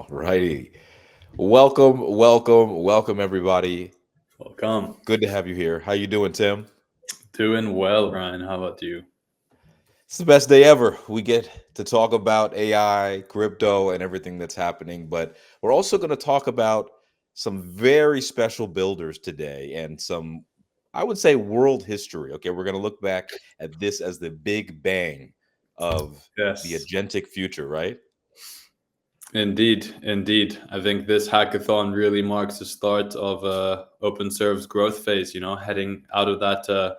All righty. Welcome, everybody. Welcome. Good to have you here. How you doing, Tim? Doing well, Ryan. How about you? It's the best day ever. We get to talk about AI, crypto, and everything that's happening, but we're also going to talk about some very special builders today and some, I would say, world history. Okay, we're going to look back at this as the big bang of the Yes, agentic future, right? indeed. I think this hackathon really marks the start of OpenServe's growth phase. Heading out of that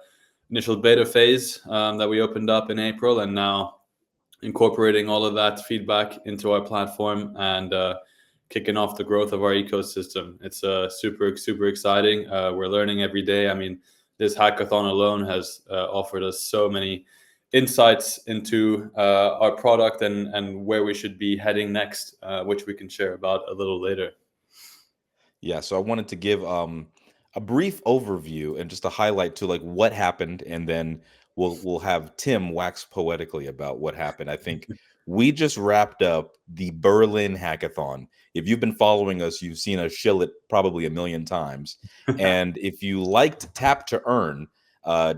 initial beta phase that we opened up in April, and now incorporating all of that feedback into our platform and kicking off the growth of our ecosystem. It's super exciting. We're learning every day. I mean, this hackathon alone has offered us so many insights into our product and where we should be heading next, which we can share about a little later. Yeah, so I wanted to give a brief overview and just a highlight to like what happened, and then we'll have Tim wax poetically about what happened. I think we just wrapped up the Berlin Hackathon. If you've been following us, you've seen us shill it probably a million times. And if you liked Tap to Earn,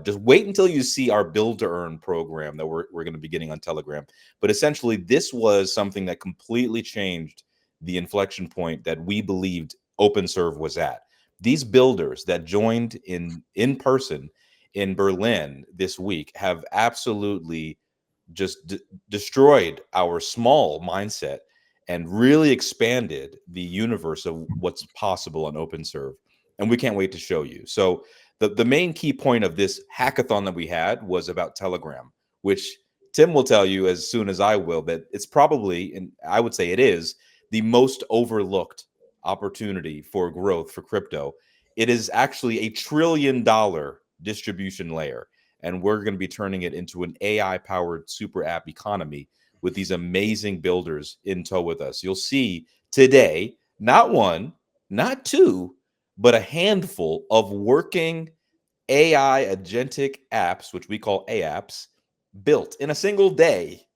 just wait until you see our Build to Earn program that we're going to be getting on Telegram. But essentially, this was something that completely changed the inflection point that we believed OpenServe was at. These builders that joined in person in Berlin this week have absolutely just destroyed our small mindset and really expanded the universe of what's possible on OpenServe. And we can't wait to show you. So the main key point of this hackathon that we had was about Telegram, which Tim will tell you as soon as I will that it's probably, and I would say it is, the most overlooked opportunity for growth for crypto. It is actually $1 trillion distribution layer, and we're going to be turning it into an AI powered super app economy with these amazing builders in tow with us. You'll see today, not one, not two, but a handful of working AI agentic apps, which we call aApps, built in a single day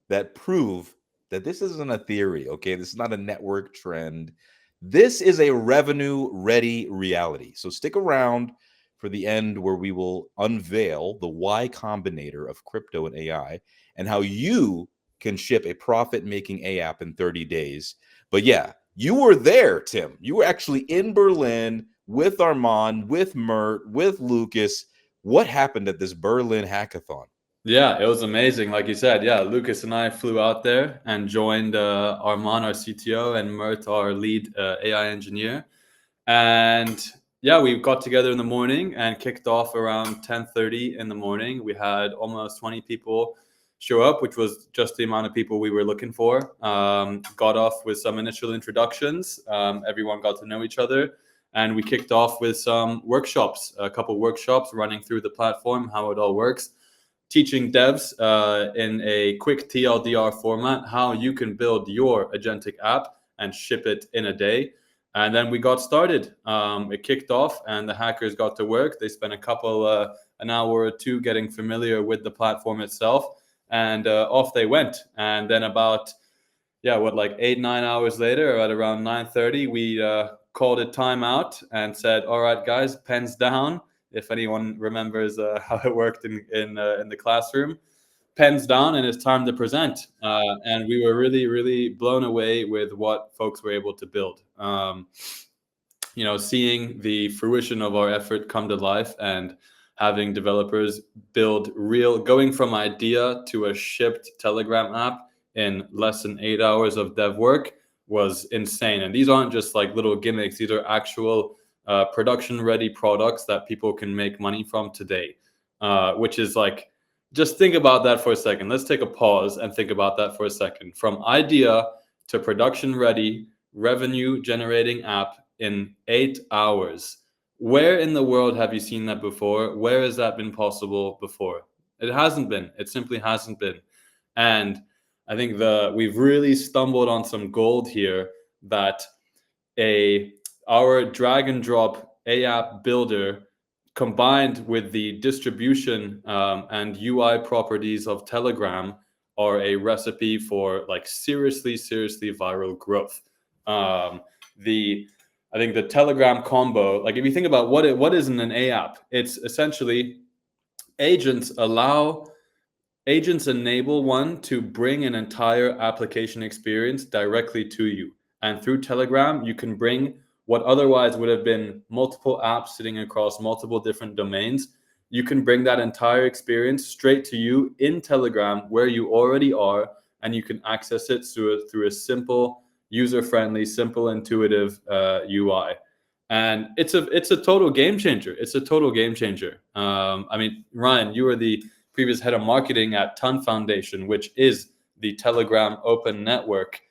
that prove that this isn't a theory, okay? This is not a network trend. This is a revenue ready reality. So stick around for the end where we will unveil the Y Combinator of crypto and AI and how you can ship a profit making aApp in 30 days. But yeah, you were there, Tim. You were actually in Berlin with Armand, with Mert, with Lucas. What happened at this Berlin hackathon? Yeah, it was amazing. Like you said, yeah, Lucas and I flew out there and joined Arman, our CTO, and Mert, our lead AI engineer. And yeah, we got together in the morning and kicked off around 10:30 in the morning. We had almost 20 people show up, which was just the amount of people we were looking for. Got off with some initial introductions. Everyone got to know each other. And we kicked off with some workshops, a couple workshops running through the platform, how it all works, teaching devs in a quick TLDR format how you can build your agentic app and ship it in a day. And then we got started. It kicked off, and the hackers got to work. They spent an hour or two getting familiar with the platform itself, and off they went. And then about, like 8-9 hours later, at around 9:30, we called it timeout and said, "All right, guys, pens down." If anyone remembers how it worked in the classroom, pens down, and it's time to present. And we were really blown away with what folks were able to build. Seeing the fruition of our effort come to life and having developers build real, going from idea to a shipped Telegram app in less than 8 hours of dev work was insane. And these aren't just like little gimmicks; these are actual production-ready products that people can make money from today, which is like, just think about that for a second. Let's take a pause and think about that for a second. From idea to production-ready, revenue-generating app in 8 hours. Where in the world have you seen that before? Where has that been possible before? It hasn't been. It simply hasn't been. And I think we've really stumbled on some gold here, that our drag and drop aApp builder combined with the distribution and UI properties of Telegram are a recipe for like seriously viral growth. The I think the Telegram combo, like if you think about what is in an aApp, it's essentially agents enable one to bring an entire application experience directly to you. And through Telegram, you can bring what otherwise would have been multiple apps sitting across multiple different domains. You can bring that entire experience straight to you in Telegram where you already are, and you can access it through a simple, user-friendly, simple, intuitive UI. And it's a total game changer. It's a total game changer. I mean, Ryan, you were the previous head of marketing at Ton Foundation, which is the Telegram open network.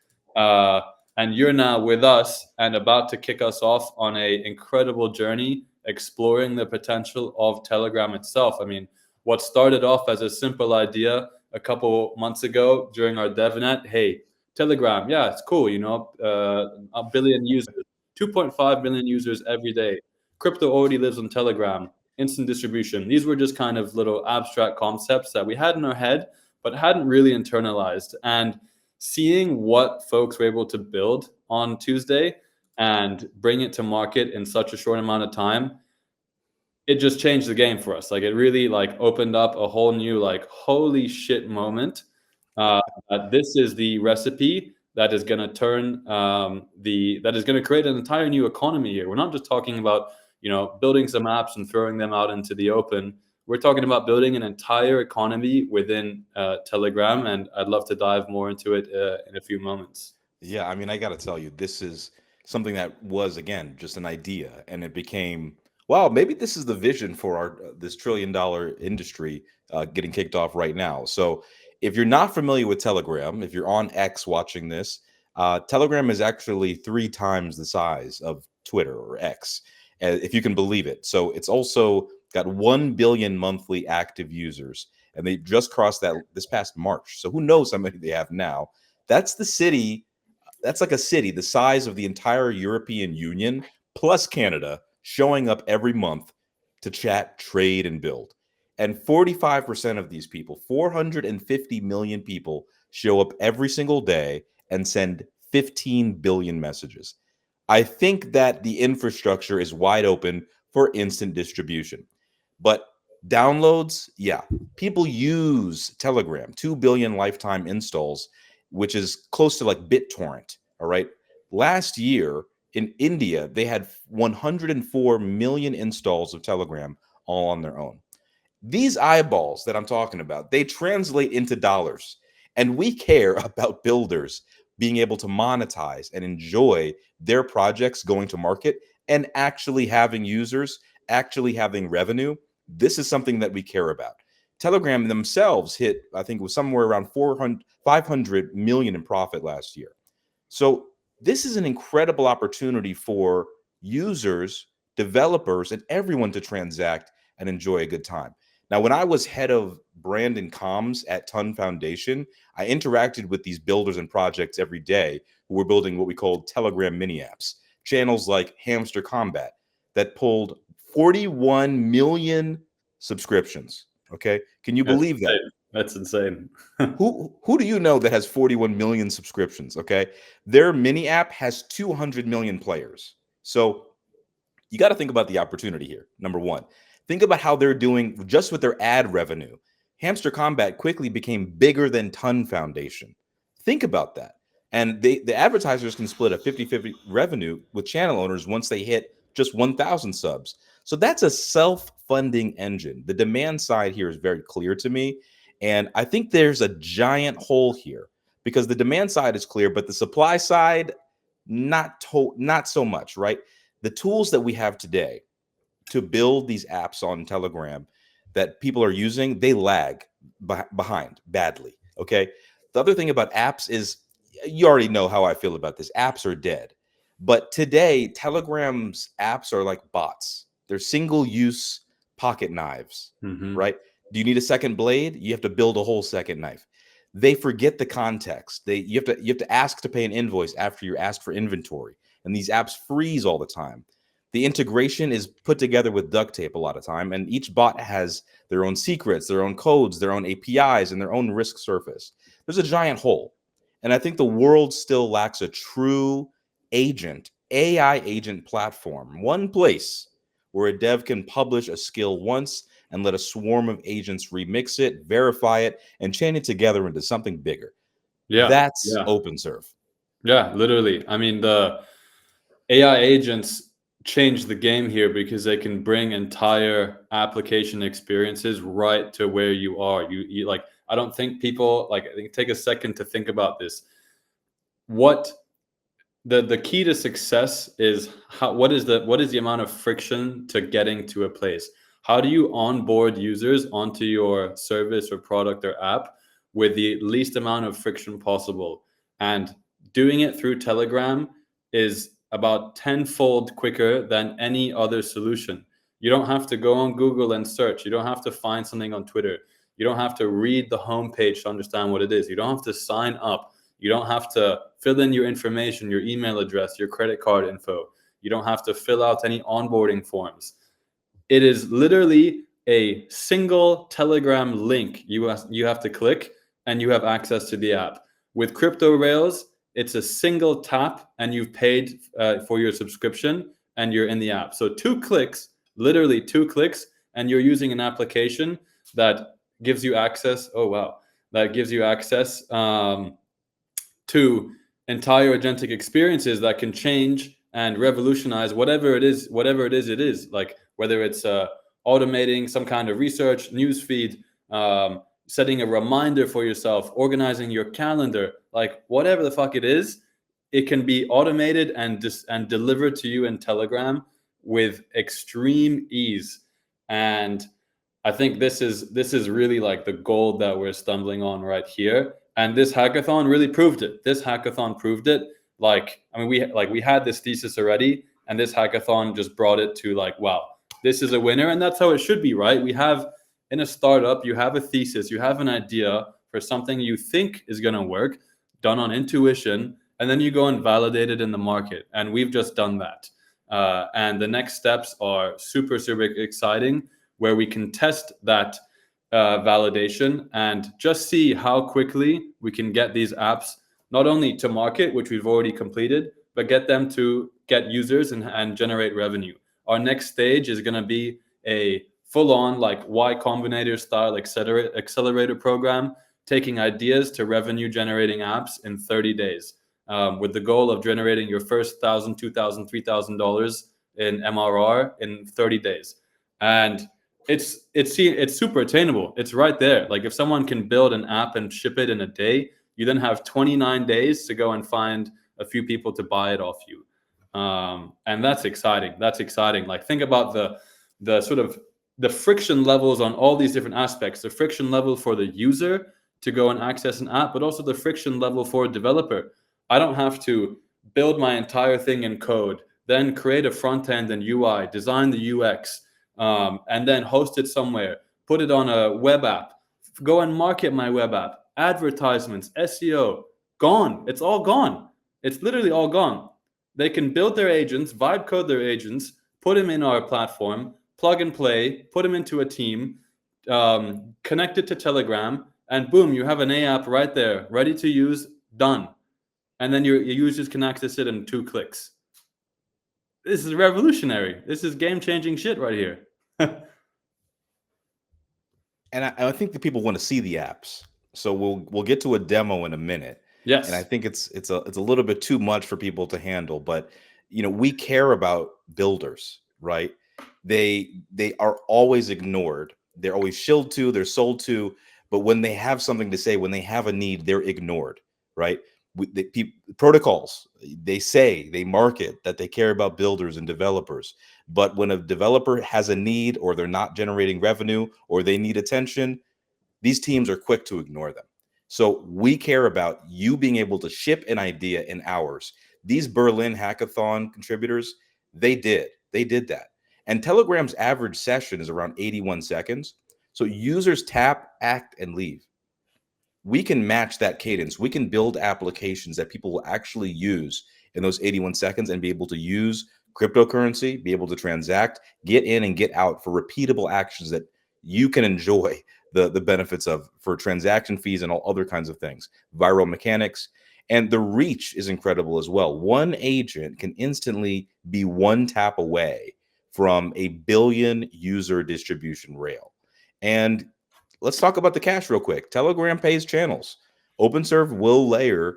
And you're now with us and about to kick us off on an incredible journey exploring the potential of Telegram itself. I mean, what started off as a simple idea a couple months ago during our DevNet, hey, Telegram, yeah, it's cool, you know, a billion users, 2.5 billion users every day. Crypto already lives on Telegram, instant distribution. These were just kind of little abstract concepts that we had in our head, but hadn't really internalized. And seeing what folks were able to build on Tuesday and bring it to market in such a short amount of time, it just changed the game for us. Like it really like opened up a whole new like holy shit moment. This is the recipe that is going to turn that is going to create an entire new economy here. We're not just talking about building some apps and throwing them out into the open. We're talking about building an entire economy within Telegram, and I'd love to dive more into it in a few moments. Yeah, I mean, I got to tell you, this is something that was, again, just an idea, and it became, wow, maybe this is the vision for our this trillion-dollar industry getting kicked off right now. So, if you're not familiar with Telegram, if you're on X watching this, Telegram is actually 3 times the size of Twitter or X, if you can believe it. So, it's also got 1 billion monthly active users, and they just crossed that this past March. So, who knows how many they have now? That's the city that's like a city the size of the entire European Union plus Canada showing up every month to chat, trade, and build. And 45% of these people, 450 million people, show up every single day and send 15 billion messages. I think that the infrastructure is wide open for instant distribution. But downloads, yeah, people use Telegram, 2 billion lifetime installs, which is close to like BitTorrent. All right. Last year in India, they had 104 million installs of Telegram all on their own. These eyeballs that I'm talking about, they translate into dollars. And we care about builders being able to monetize and enjoy their projects going to market and actually having users, actually having revenue. This is something that we care about. Telegram themselves hit, I think it was somewhere around 500 million in profit last year. So this is an incredible opportunity for users, developers, and everyone to transact and enjoy a good time. Now, when I was head of brand and comms at Ton Foundation, I interacted with these builders and projects every day who were building what we called Telegram mini apps, channels like Hamster Combat that pulled 41 million subscriptions. Okay. Can you That's believe that? insane. That's insane. Who do you know that has 41 million subscriptions? Okay. Their mini app has 200 million players. So you got to think about the opportunity here. Number one, think about how they're doing just with their ad revenue. Hamster Combat quickly became bigger than Ton Foundation. Think about that. And the advertisers can split a 50-50 revenue with channel owners once they hit just 1,000 subs. So that's a self-funding engine. The demand side here is very clear to me. And I think there's a giant hole here because the demand side is clear, but the supply side, not so much, right? The tools that we have today to build these apps on Telegram that people are using, they lag behind badly. Okay. The other thing about apps is you already know how I feel about this. Apps are dead. But today, Telegram's apps are like bots. They're single use pocket knives, Mm-hmm. right? Do you need a second blade? You have to build a whole second knife. They forget the context. You have to ask to pay an invoice after you ask for inventory. And these apps freeze all the time. The integration is put together with duct tape a lot of time, and each bot has their own secrets, their own codes, their own APIs, and their own risk surface. There's a giant hole. And I think the world still lacks a true agent, AI agent platform, one place where a dev can publish a skill once and let a swarm of agents remix it, verify it, and chain it together into something bigger. Yeah, That's yeah, OpenServ. yeah. Literally, I mean, the AI agents change the game here because they can bring entire application experiences right to where you are. You like, I don't think people like, I think take a second to think about this. What the key to success is, what is the amount of friction to getting to a place? How do you onboard users onto your service or product or app with the least amount of friction possible? And doing it through Telegram is about tenfold quicker than any other solution. You don't have to go on Google and search. You don't have to find something on Twitter. You don't have to read the homepage to understand what it is. You don't have to sign up. You don't have to fill in your information, your email address, your credit card info. You don't have to fill out any onboarding forms. It is literally a single Telegram link you have to click and you have access to the app. With crypto rails, it's a single tap and you've paid for your subscription and you're in the app. So 2 clicks, literally 2 clicks, and you're using an application that gives you access. Oh, wow. That gives you access to entire agentic experiences that can change and revolutionize whatever it is it is, like whether it's automating some kind of research newsfeed, setting a reminder for yourself, organizing your calendar, like whatever the fuck it is, it can be automated and delivered to you in Telegram with extreme ease. And I think this is really like the gold that we're stumbling on right here. And this hackathon really proved it. This hackathon proved it. Like, I mean, we had this thesis already, and this hackathon just brought it to like, wow, this is a winner. And that's how it should be, right? We have, in a startup, you have a thesis, you have an idea for something you think is going to work, done on intuition, and then you go and validate it in the market. And we've just done that. And the next steps are super, super exciting, where we can test that validation and just see how quickly we can get these apps not only to market, which we've already completed, but get them to get users and generate revenue. Our next stage is going to be a full-on like Y Combinator style accelerator program, taking ideas to revenue generating apps in 30 days, with the goal of generating your first $1,000, $2,000, $3,000 in MRR in 30 days. And it's super attainable. It's right there. Like if someone can build an app and ship it in a day, you then have 29 days to go and find a few people to buy it off you. And that's exciting. That's exciting. Like think about the sort of the friction levels on all these different aspects. The friction level for the user to go and access an app, but also the friction level for a developer. I don't have to build my entire thing in code, then create a front end and UI, design the UX, and then host it somewhere, put it on a web app, go and market my web app, advertisements, SEO, gone. It's all gone. It's literally all gone. They can build their agents, vibe code their agents, put them in our platform, plug and play, put them into a team, connect it to Telegram, and boom, you have an aApp right there, ready to use, done. And then your users can access it in 2 clicks. This is revolutionary. This is game-changing shit right here. And I think that people want to see the apps. So we'll get to a demo in a minute. Yes. And I think it's a little bit too much for people to handle, but we care about builders, right? They are always ignored. They're always shilled to, they're sold to, but when they have something to say, when they have a need, they're ignored, right? Protocols, they market that they care about builders and developers, but when a developer has a need or they're not generating revenue or they need attention, these teams are quick to ignore them. So we care about you being able to ship an idea in hours. These Berlin hackathon contributors, they did that. And Telegram's average session is around 81 seconds. So users tap, act, and leave. We can match that cadence. We can build applications that people will actually use in those 81 seconds and be able to use cryptocurrency, be able to transact, get in and get out for repeatable actions that you can enjoy the benefits of for transaction fees and all other kinds of things, viral mechanics. And the reach is incredible as well. One agent can instantly be one tap away from a billion user distribution rail. And let's talk about the cash real quick. Telegram pays channels. OpenServ will layer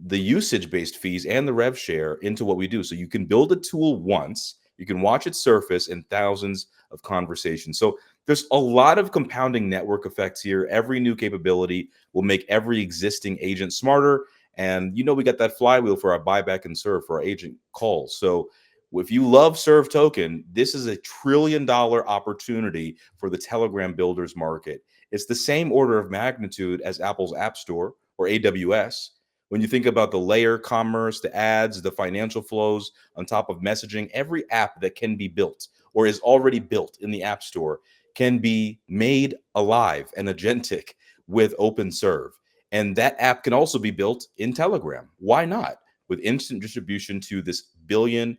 the usage-based fees and the rev share into what we do. So you can build a tool once, you can watch it surface in thousands of conversations. So there's a lot of compounding network effects here. Every new capability will make every existing agent smarter. And we got that flywheel for our buyback and serve for our agent calls. So if you love Serve Token, this is $1 trillion opportunity for the Telegram builders market. It's the same order of magnitude as Apple's App Store or AWS. When you think about the layer commerce, the ads, the financial flows on top of messaging, every app that can be built or is already built in the App Store can be made alive and agentic with OpenServ. And that app can also be built in Telegram. Why not? With instant distribution to this billion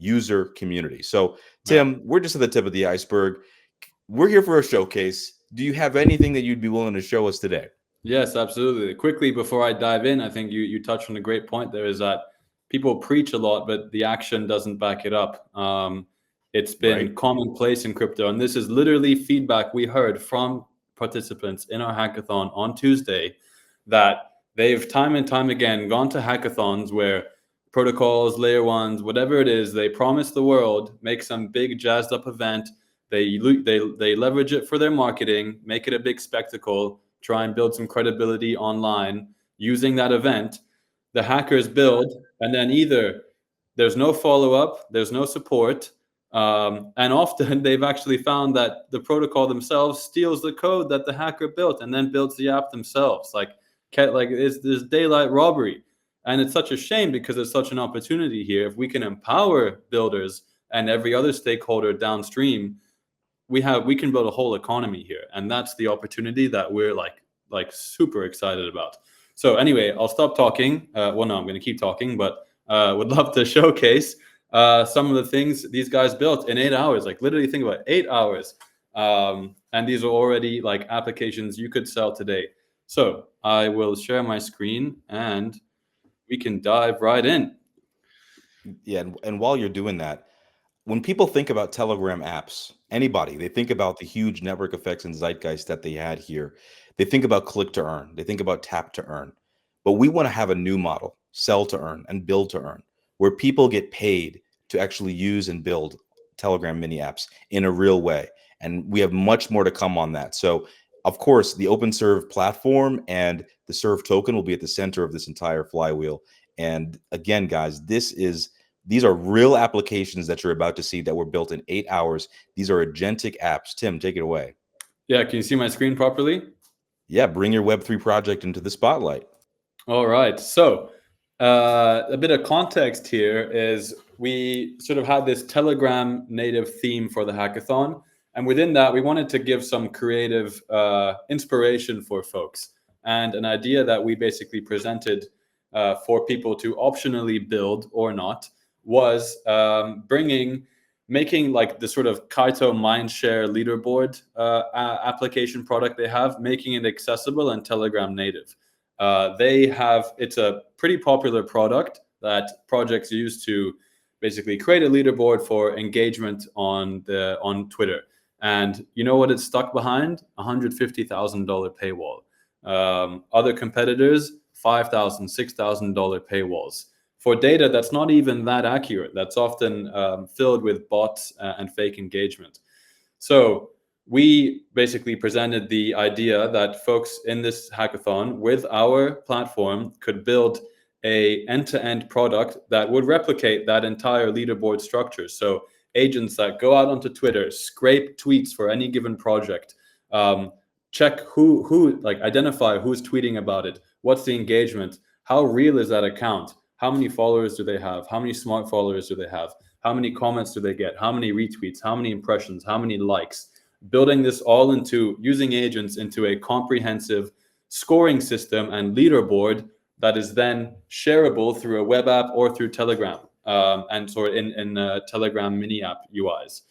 user community. So, Tim, we're just at the tip of the iceberg. We're here for a showcase. Do you have anything that you'd be willing to show us today? Yes, absolutely. Quickly, before I dive in, I think you touched on a great point there, is that people preach a lot, but the action doesn't back it up. It's been commonplace in crypto, and this is literally feedback we heard from participants in our hackathon on Tuesday, that they've time and time again gone to hackathons where protocols, layer ones, whatever it is, they promise the world, make some big jazzed up event. They leverage it for their marketing, make it a big spectacle, try and build some credibility online using that event. The hackers build, and then either there's no follow-up, there's no support, and often they've actually found that the protocol themselves steals the code that the hacker built and then builds the app themselves. Like it's this daylight robbery. And it's such a shame because it's such an opportunity here. If we can empower builders and every other stakeholder downstream, we can build a whole economy here. And that's the opportunity that we're like super excited about. So anyway, I'll stop talking. Well, no, I'm going to keep talking, but would love to showcase some of the things these guys built in 8 hours. Like literally think about it, 8 hours. And these are already like applications you could sell today. So I will share my screen and we can dive right in. Yeah, and while you're doing that, when people think about Telegram apps, anybody, they think about the huge network effects and zeitgeist that they had here. They think about click to earn, they think about tap to earn. But we want to have a new model, sell to earn and build to earn, where people get paid to actually use and build Telegram mini apps in a real way. And we have much more to come on that. So, of course, the OpenServ platform and the Serve token will be at the center of this entire flywheel. And again, guys, these are real applications that you're about to see that were built in 8 hours. These are agentic apps. Tim, take it away. Yeah, can you see my screen properly? Yeah, bring your Web3 project into the spotlight. All right. So a bit of context here is we sort of had this Telegram native theme for the hackathon. And within that, we wanted to give some creative inspiration for folks. And an idea that we basically presented for people to optionally build or not was making like the sort of Kaito Mindshare Leaderboard application product they have, making it accessible and Telegram native. It's a pretty popular product that projects use to basically create a leaderboard for engagement on Twitter. And you know what it's stuck behind? $150,000 paywall. Other competitors, $5,000, $6,000 paywalls for data that's not even that accurate. That's often filled with bots and fake engagement. So we basically presented the idea that folks in this hackathon with our platform could build a end-to-end product that would replicate that entire leaderboard structure. So agents that go out onto Twitter, scrape tweets for any given project, check who identify who's tweeting about it, what's the engagement, how real is that account, how many followers do they have, how many smart followers do they have, how many comments do they get, how many retweets, how many impressions, how many likes. Building this all using agents into a comprehensive scoring system and leaderboard that is then shareable through a web app or through Telegram and sort in Telegram mini app UIs.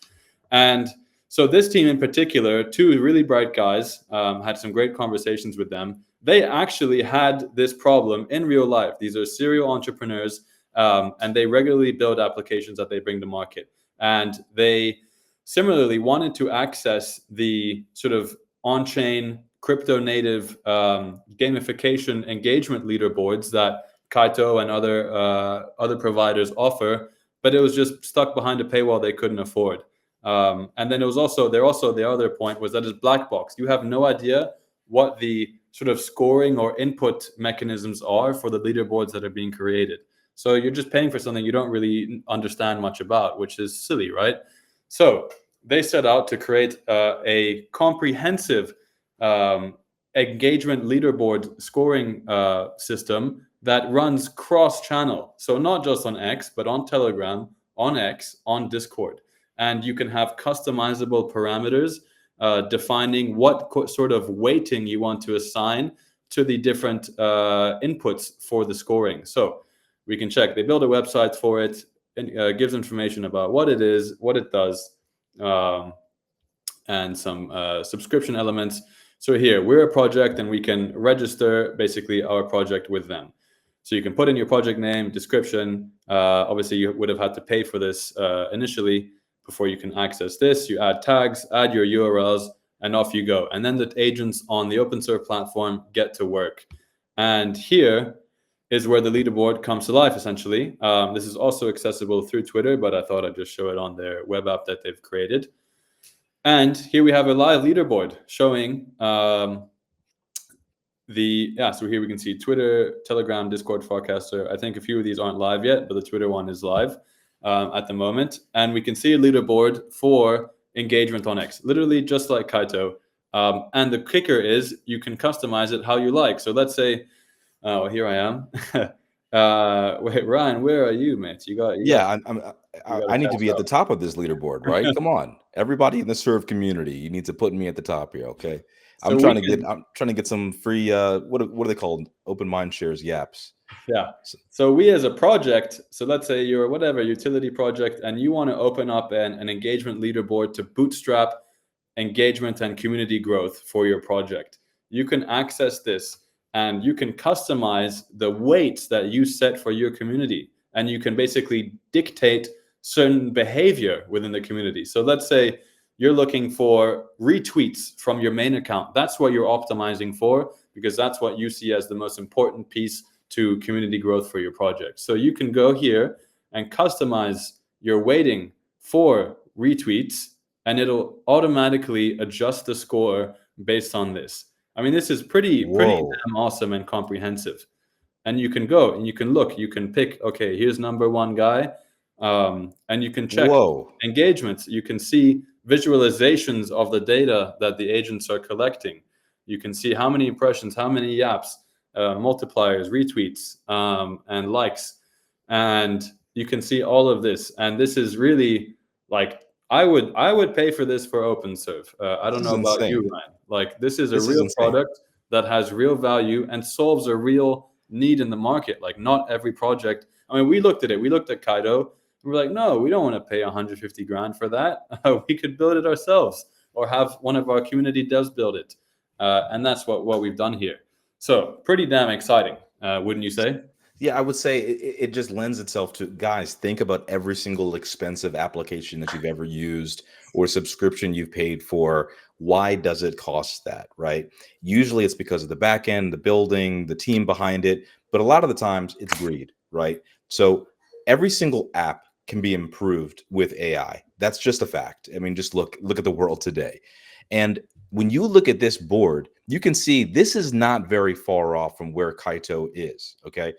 And so this team in particular, two really bright guys, had some great conversations with them. they actually had this problem in real life. These are serial entrepreneurs, and they regularly build applications that they bring to market. And they similarly wanted to access the sort of on-chain crypto native gamification engagement leaderboards that Kaito and other providers offer, but it was just stuck behind a paywall they couldn't afford. And then it was also the other point was that it's black box. You have no idea what the sort of scoring or input mechanisms are for the leaderboards that are being created. So you're just paying for something you don't really understand much about, which is silly, right? So they set out to create a comprehensive engagement leaderboard scoring system that runs cross-channel. So not just on X, but on Telegram, on X, on Discord. And you can have customizable parameters defining what sort of weighting you want to assign to the different inputs for the scoring. So we can check. They build a website for it, and gives information about what it is, what it does, and some subscription elements. So here, we're a project, and we can register basically our project with them. So you can put in your project name, description. Obviously, you would have had to pay for this initially before you can access this. You add tags, add your URLs, and off you go. And then the agents on the OpenServ platform get to work. And here is where the leaderboard comes to life, essentially. This is also accessible through Twitter, but I thought I'd just show it on their web app that they've created. And here we have a live leaderboard showing so here we can see Twitter, Telegram, Discord, Forecaster. I think a few of these aren't live yet, but the Twitter one is live at the moment. And we can see a leaderboard for engagement on X, literally just like Kaito. And the kicker is you can customize it how you like. So let's say, here I am. Wait, Ryan, where are you, mate? I need to be at the top of this leaderboard, right? Come on, everybody in the Serve community, you need to put me at the top here, okay? So I'm trying to get some free what are they called? Open mind shares, yaps. Yeah. So we as a project, so let's say you're whatever utility project, and you want to open up an engagement leaderboard to bootstrap engagement and community growth for your project. You can access this, and you can customize the weights that you set for your community, and you can basically dictate certain behavior within the community. So let's say you're looking for retweets from your main account. That's what you're optimizing for, because that's what you see as the most important piece to community growth for your project. So you can go here and customize your weighting for retweets, and it'll automatically adjust the score based on this. I mean, this is pretty damn awesome and comprehensive. And you can go and you can look, you can pick, okay, here's number one guy. And you can check engagements. You can see visualizations of the data that the agents are collecting. You can see how many impressions, how many yaps, multipliers, retweets, and likes. And you can see all of this. And this is really like, I would pay for this for OpenServ. I don't know about you, Ryan. Like, this is a real product that has real value and solves a real need in the market. Like, not every project. I mean, we looked at it. We looked at Kaito. We're like, no, we don't want to pay 150 grand for that. We could build it ourselves or have one of our community devs build it. And that's what we've done here. So pretty damn exciting, wouldn't you say? Yeah, I would say it just lends itself to, guys, think about every single expensive application that you've ever used or subscription you've paid for. Why does it cost that, right? Usually it's because of the back end, the building, the team behind it. But a lot of the times it's greed, right? So every single app can be improved with AI. That's just a fact. I mean, just look at the world today. And when you look at this board, you can see this is not very far off from where Kaito is, okay?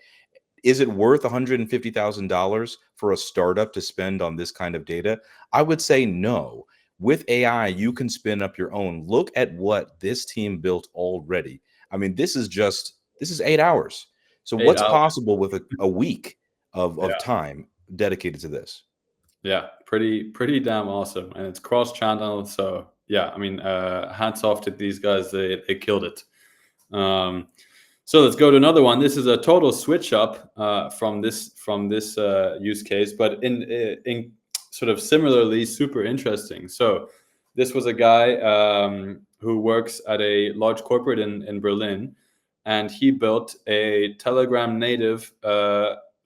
Is it worth $150,000 for a startup to spend on this kind of data? I would say no. With AI, you can spin up your own. Look at what this team built already. I mean, this is 8 hours. So what's possible with a week of time dedicated to this? Yeah, pretty damn awesome. And it's cross-channel. So yeah, I mean, hats off to these guys. They killed it. So let's go to another one. This is a total switch up from this use case, but in sort of similarly super interesting. So this was a guy who works at a large corporate in Berlin, and he built a Telegram native,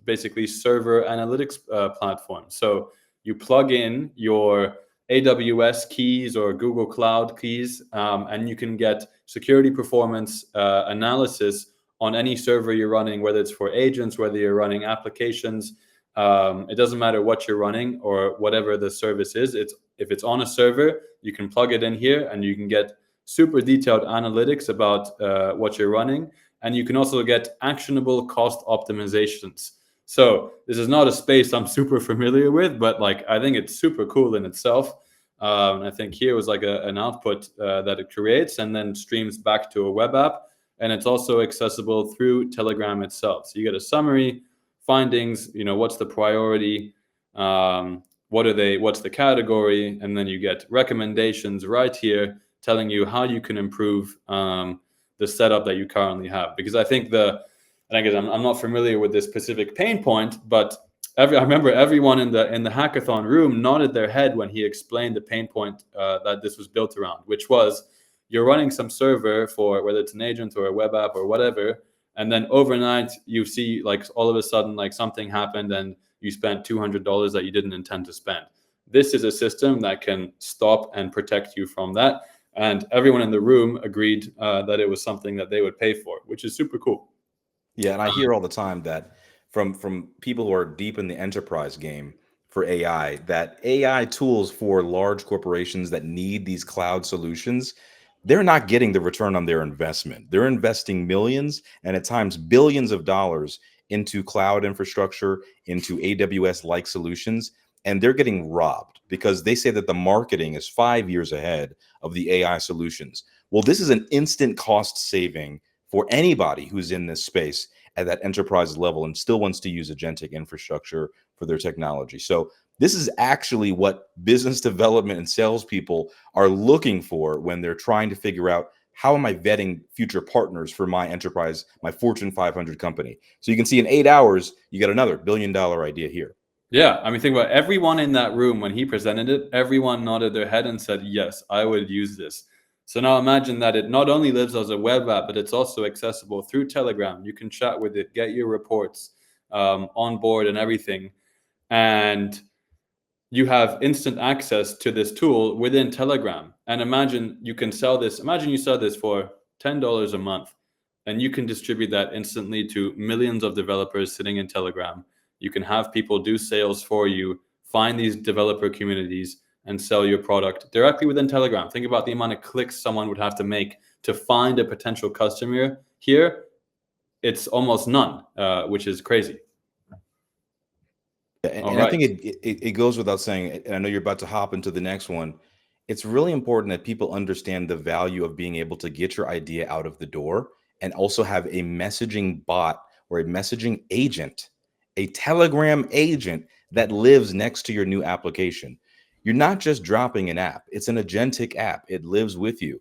basically server analytics platform. So you plug in your AWS keys or Google Cloud keys, and you can get security performance analysis on any server you're running, whether it's for agents, whether you're running applications. It doesn't matter what you're running or whatever the service is. If it's on a server, you can plug it in here and you can get super detailed analytics about what you're running. And you can also get actionable cost optimizations. So this is not a space I'm super familiar with, but like I think it's super cool in itself. I think here was like an output that it creates and then streams back to a web app. And it's also accessible through Telegram itself. So you get a summary, findings, what's the priority, what's the category, and then you get recommendations right here telling you how you can improve the setup that you currently have. Because I think I'm not familiar with this specific pain point, but I remember everyone in the hackathon room nodded their head when he explained the pain point that this was built around, which was you're running some server for whether it's an agent or a web app or whatever, and then overnight you see like all of a sudden like something happened and you spent $200 that you didn't intend to spend. This is a system that can stop and protect you from that. And everyone in the room agreed that it was something that they would pay for, which is super cool. Yeah, and I hear all the time that from people who are deep in the enterprise game for AI, that AI tools for large corporations that need these cloud solutions, they're not getting the return on their investment. They're investing millions and at times billions of dollars into cloud infrastructure, into AWS-like solutions, and they're getting robbed because they say that the marketing is 5 years ahead of the AI solutions. Well, this is an instant cost saving for anybody who's in this space at that enterprise level and still wants to use agentic infrastructure for their technology. So this is actually what business development and salespeople are looking for when they're trying to figure out, how am I vetting future partners for my enterprise, my Fortune 500 company? So you can see in 8 hours, you got another $1 billion idea here. Yeah, I mean, think about everyone in that room when he presented it, everyone nodded their head and said, yes, I would use this. So now imagine that it not only lives as a web app, but it's also accessible through Telegram. You can chat with it, get your reports on board and everything. And you have instant access to this tool within Telegram. And imagine you sell this for $10 a month, and you can distribute that instantly to millions of developers sitting in Telegram. You can have people do sales for you, find these developer communities, and sell your product directly within Telegram. Think about the amount of clicks someone would have to make to find a potential customer here. It's almost none, which is crazy. And I think it goes without saying, and I know you're about to hop into the next one. It's really important that people understand the value of being able to get your idea out of the door and also have a messaging bot or a messaging agent, a Telegram agent that lives next to your new application. You're not just dropping an app, it's an agentic app. It lives with you.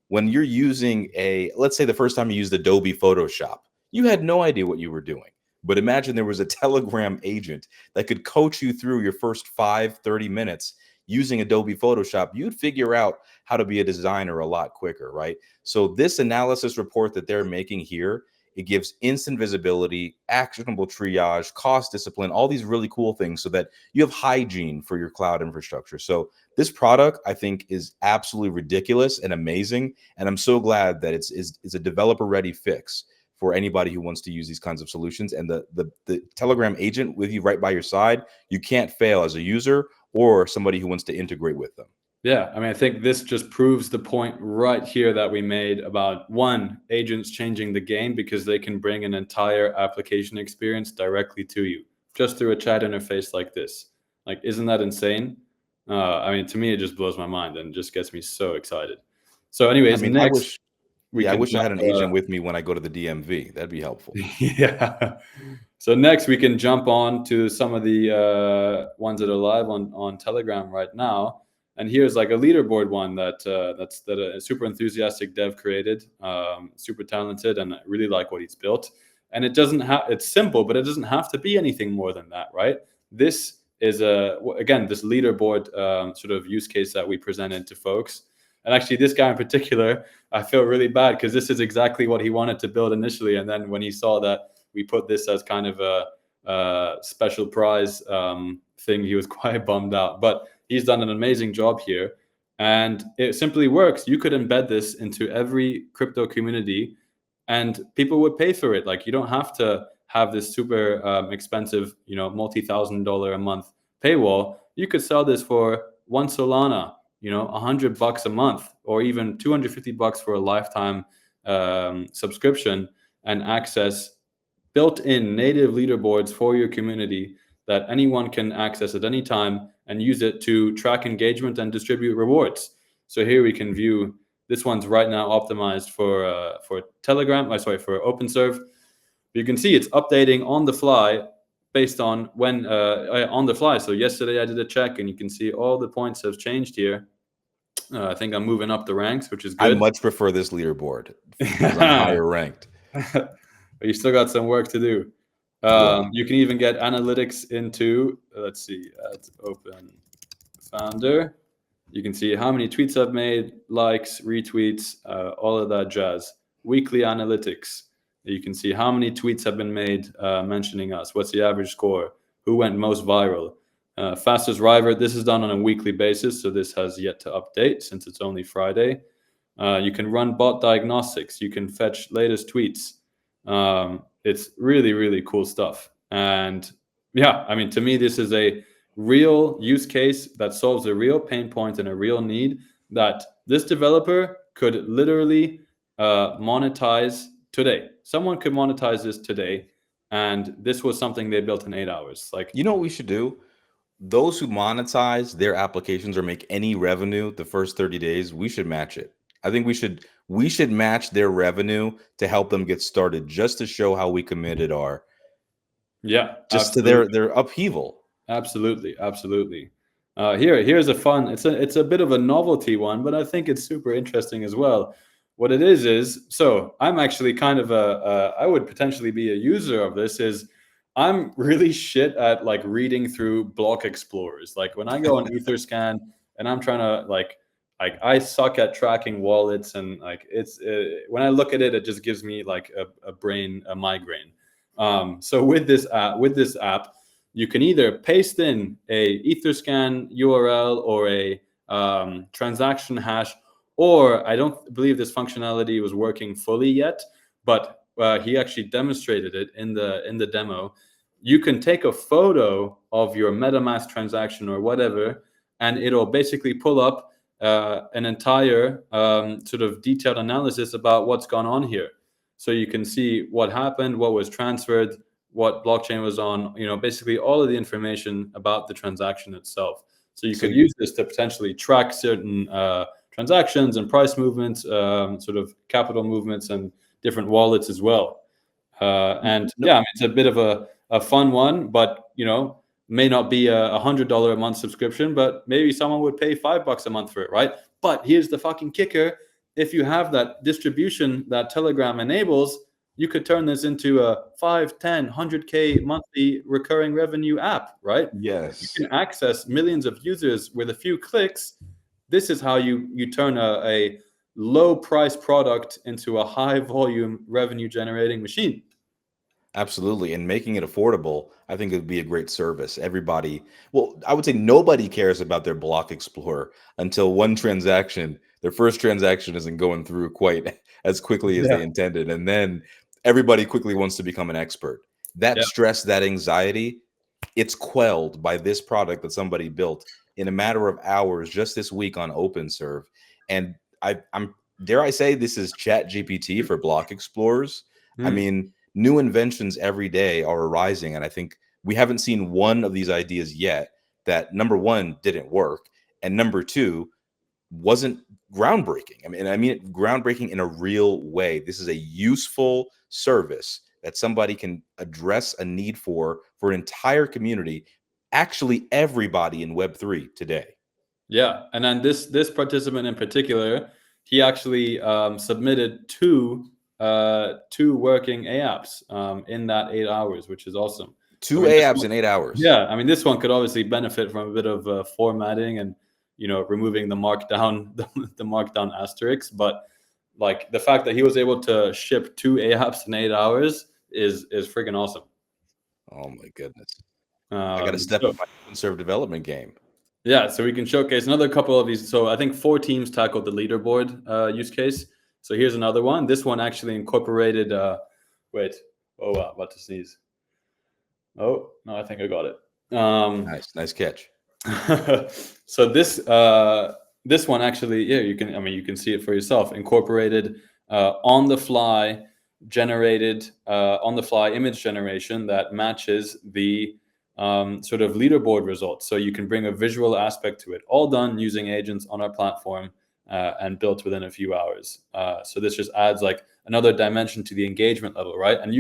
When you're using let's say the first time you used Adobe Photoshop, you had no idea what you were doing. But imagine there was a Telegram agent that could coach you through your first 30 minutes using Adobe Photoshop. You'd figure out how to be a designer a lot quicker, right? So this analysis report that they're making here, it gives instant visibility, actionable triage, cost discipline, all these really cool things so that you have hygiene for your cloud infrastructure. So this product, I think, is absolutely ridiculous and amazing. And I'm so glad that it's a developer-ready fix for anybody who wants to use these kinds of solutions. And the Telegram agent with you right by your side, you can't fail as a user or somebody who wants to integrate with them. Yeah, I mean, I think this just proves the point right here that we made about agents changing the game because they can bring an entire application experience directly to you just through a chat interface like this. Like, isn't that insane? I mean, to me, it just blows my mind and just gets me so excited. So anyways, I mean, next I wish I had an agent with me when I go to the DMV. That'd be helpful. Yeah. So next we can jump on to some of the ones that are live on Telegram right now. And here's like a leaderboard one that a super enthusiastic dev created, super talented, and I really like what he's built. And it's simple, but it doesn't have to be anything more than that, right? This is this leaderboard sort of use case that we presented to folks. And actually, this guy in particular, I feel really bad because this is exactly what he wanted to build initially. And then when he saw that we put this as kind of a special prize thing, he was quite bummed out. But he's done an amazing job here. And it simply works. You could embed this into every crypto community and people would pay for it. Like, you don't have to have this super expensive, multi-$1,000 a month paywall. You could sell this for 1 Solana, $100 a month, or even $250 for a lifetime subscription, and access built-in native leaderboards for your community that anyone can access at any time and use it to track engagement and distribute rewards. So here we can view, this one's right now optimized for Telegram, for OpenServ. You can see it's updating on the fly based on when on the fly. So yesterday I did a check, and you can see all the points have changed here. I think I'm moving up the ranks, which is good. I much prefer this leaderboard because I'm higher ranked. But you still got some work to do. Yeah. You can even get analytics into, let's see, at Open Founder. You can see how many tweets I've made, likes, retweets, all of that jazz. Weekly analytics. You can see how many tweets have been made mentioning us. What's the average score? Who went most viral? Fastest river. This is done on a weekly basis, so this has yet to update since it's only Friday. You can run bot diagnostics. You can fetch latest tweets. It's really, really cool stuff. And yeah, I mean, to me, this is a real use case that solves a real pain point and a real need that this developer could literally monetize today. Someone could monetize this today, and this was something they built in 8 hours. Like, You know what we should do? Those who monetize their applications or make any revenue the first 30 days, we should match it. I think we should match their revenue to help them get started, just to show how we committed are. Yeah, Just absolutely. to their upheaval. Absolutely. Here's a fun. It's a bit of a novelty one, but I think it's super interesting as well. What it is so I'm actually kind of I would potentially be a user of this. Is I'm really shit at like reading through block explorers. Like when I go on Etherscan and I'm trying to like I suck at tracking wallets, and like it's when I look at it, it just gives me like a migraine. So with this app, you can either paste in a Etherscan URL or a transaction hash, or I don't believe this functionality was working fully yet, but he actually demonstrated it in the demo. You can take a photo of your MetaMask transaction or whatever, and it'll basically pull up an entire sort of detailed analysis about what's gone on here. So you can see what happened, what was transferred, what blockchain was on, basically all of the information about the transaction itself. So you could use this to potentially track certain transactions and price movements, sort of capital movements, and different wallets as well. And yeah, I mean, it's a bit of a fun one, but may not be a $100 a month subscription, but maybe someone would pay $5 a month for it, right? But here's the fucking kicker: if you have that distribution that Telegram enables, you could turn this into a 5, 10, 100K monthly recurring revenue app, right? Yes. You can access millions of users with a few clicks. This is how you turn a low price product into a high volume revenue generating machine. Absolutely. And making it affordable, I think it would be a great service. Everybody, well, I would say nobody cares about their block explorer until their first transaction isn't going through quite as quickly as they intended. And then everybody quickly wants to become an expert. That stress, that anxiety, it's quelled by this product that somebody built in a matter of hours just this week on OpenServ. And I'm dare I say, this is ChatGPT for block explorers. I mean, new inventions every day are arising, and I think we haven't seen one of these ideas yet that, number one, didn't work, and number two, wasn't groundbreaking. I mean groundbreaking in a real way. This is a useful service that somebody can address a need for an entire community, actually everybody in Web3 today. Yeah, and then this participant in particular, he actually submitted two working aApps in that 8 hours, which is awesome. Two aApps in 8 hours. Yeah, I mean, this one could obviously benefit from a bit of formatting and removing the markdown, the markdown asterisks. But like the fact that he was able to ship 2 aApps in 8 hours is freaking awesome. Oh my goodness. I got to step up my OpenServ development game. Yeah, so we can showcase another couple of these. So I think 4 teams tackled the leaderboard use case. So here's another one. This one actually incorporated. Wait. Oh, wow, about to sneeze. Oh no, I think I got it. Nice catch. So this one actually, yeah, you can see it for yourself. Incorporated on the fly generated on the fly image generation that matches the sort of leaderboard results. So you can bring a visual aspect to it, all done using agents on our platform and built within a few hours. So this just adds like another dimension to the engagement level, right? And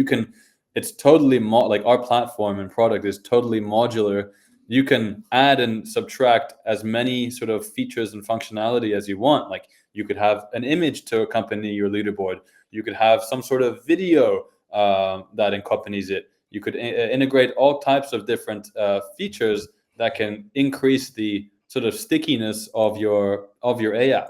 it's totally like our platform and product is totally modular. You can add and subtract as many sort of features and functionality as you want. Like you could have an image to accompany your leaderboard. You could have some sort of video that accompanies it. You could integrate all types of different features that can increase the sort of stickiness of your aApp.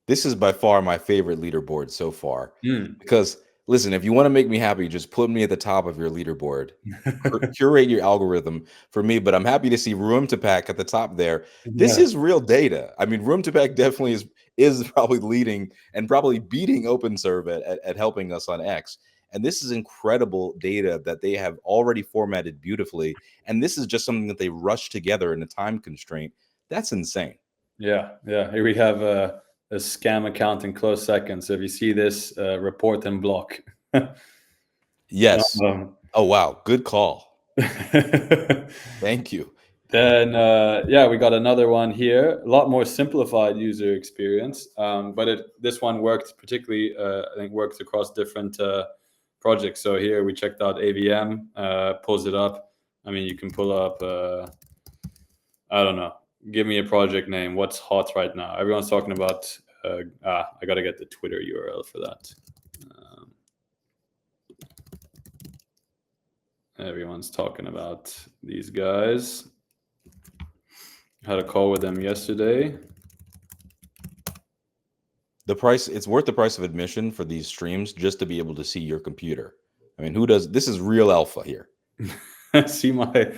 This is by far my favorite leaderboard so far. Because listen, if you want to make me happy, just put me at the top of your leaderboard. Curate your algorithm for me, but I'm happy to see Room to Pack at the top there. This is real data. I mean, Room to Pack definitely is probably leading and probably beating OpenServ at helping us on X. And this is incredible data that they have already formatted beautifully. And this is just something that they rushed together in a time constraint. That's insane. Yeah. Here we have a scam account in close seconds. So if you see this, report and block. Yes. Oh, wow. Good call. Thank you. Then, we got another one here. A lot more simplified user experience. But this one worked particularly, I think, worked across different projects. So here we checked out AVM, pulls it up. I mean, you can pull up, I don't know. Give me a project name. What's hot right now? Everyone's talking about. I got to get the Twitter URL for that. Everyone's talking about these guys. Had a call with them yesterday. It's worth the price of admission for these streams just to be able to see your computer. I mean, who does this? Is real alpha here. See my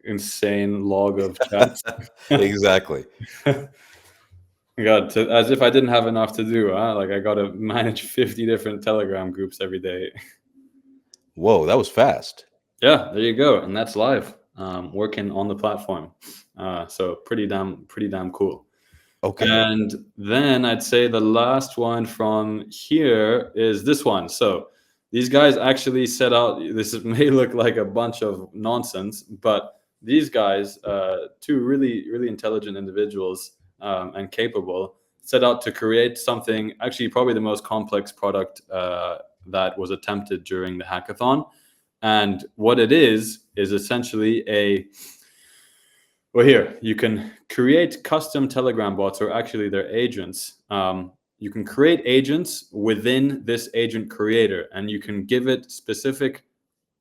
insane log of chats. Exactly. God, as if I didn't have enough to do, huh? Like I got to manage 50 different Telegram groups every day. Whoa, that was fast. Yeah, there you go, and that's live, working on the platform. So pretty damn cool. Okay. And then I'd say the last one from here is this one. So these guys actually set out. This may look like a bunch of nonsense, but these guys, 2 really intelligent individuals and capable, set out to create something. Actually, probably the most complex product that was attempted during the hackathon. And what it is essentially well, here, you can create custom Telegram bots, or actually they're agents. You can create agents within this agent creator, and you can give it specific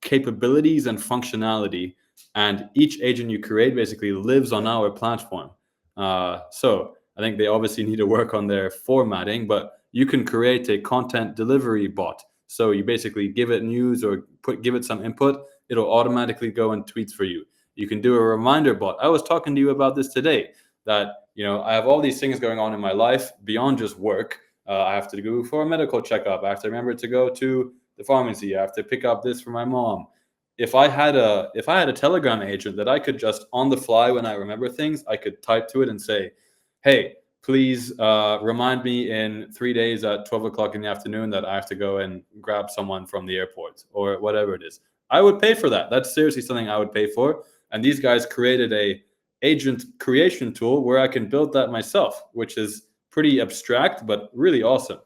capabilities and functionality. And each agent you create basically lives on our platform. So I think they obviously need to work on their formatting, but you can create a content delivery bot. So you basically give it news or give it some input. It'll automatically go and tweets for you. You can do a reminder bot. I was talking to you about this today, that I have all these things going on in my life beyond just work. I have to go for a medical checkup. I have to remember to go to the pharmacy. I have to pick up this for my mom. If I had a Telegram agent that I could just on the fly, when I remember things, I could type to it and say, hey, please remind me in 3 days at 12 o'clock in the afternoon that I have to go and grab someone from the airport, or whatever it is. I would pay for that. That's seriously something I would pay for. And these guys created a agent creation tool where I can build that myself, which is pretty abstract, but really awesome.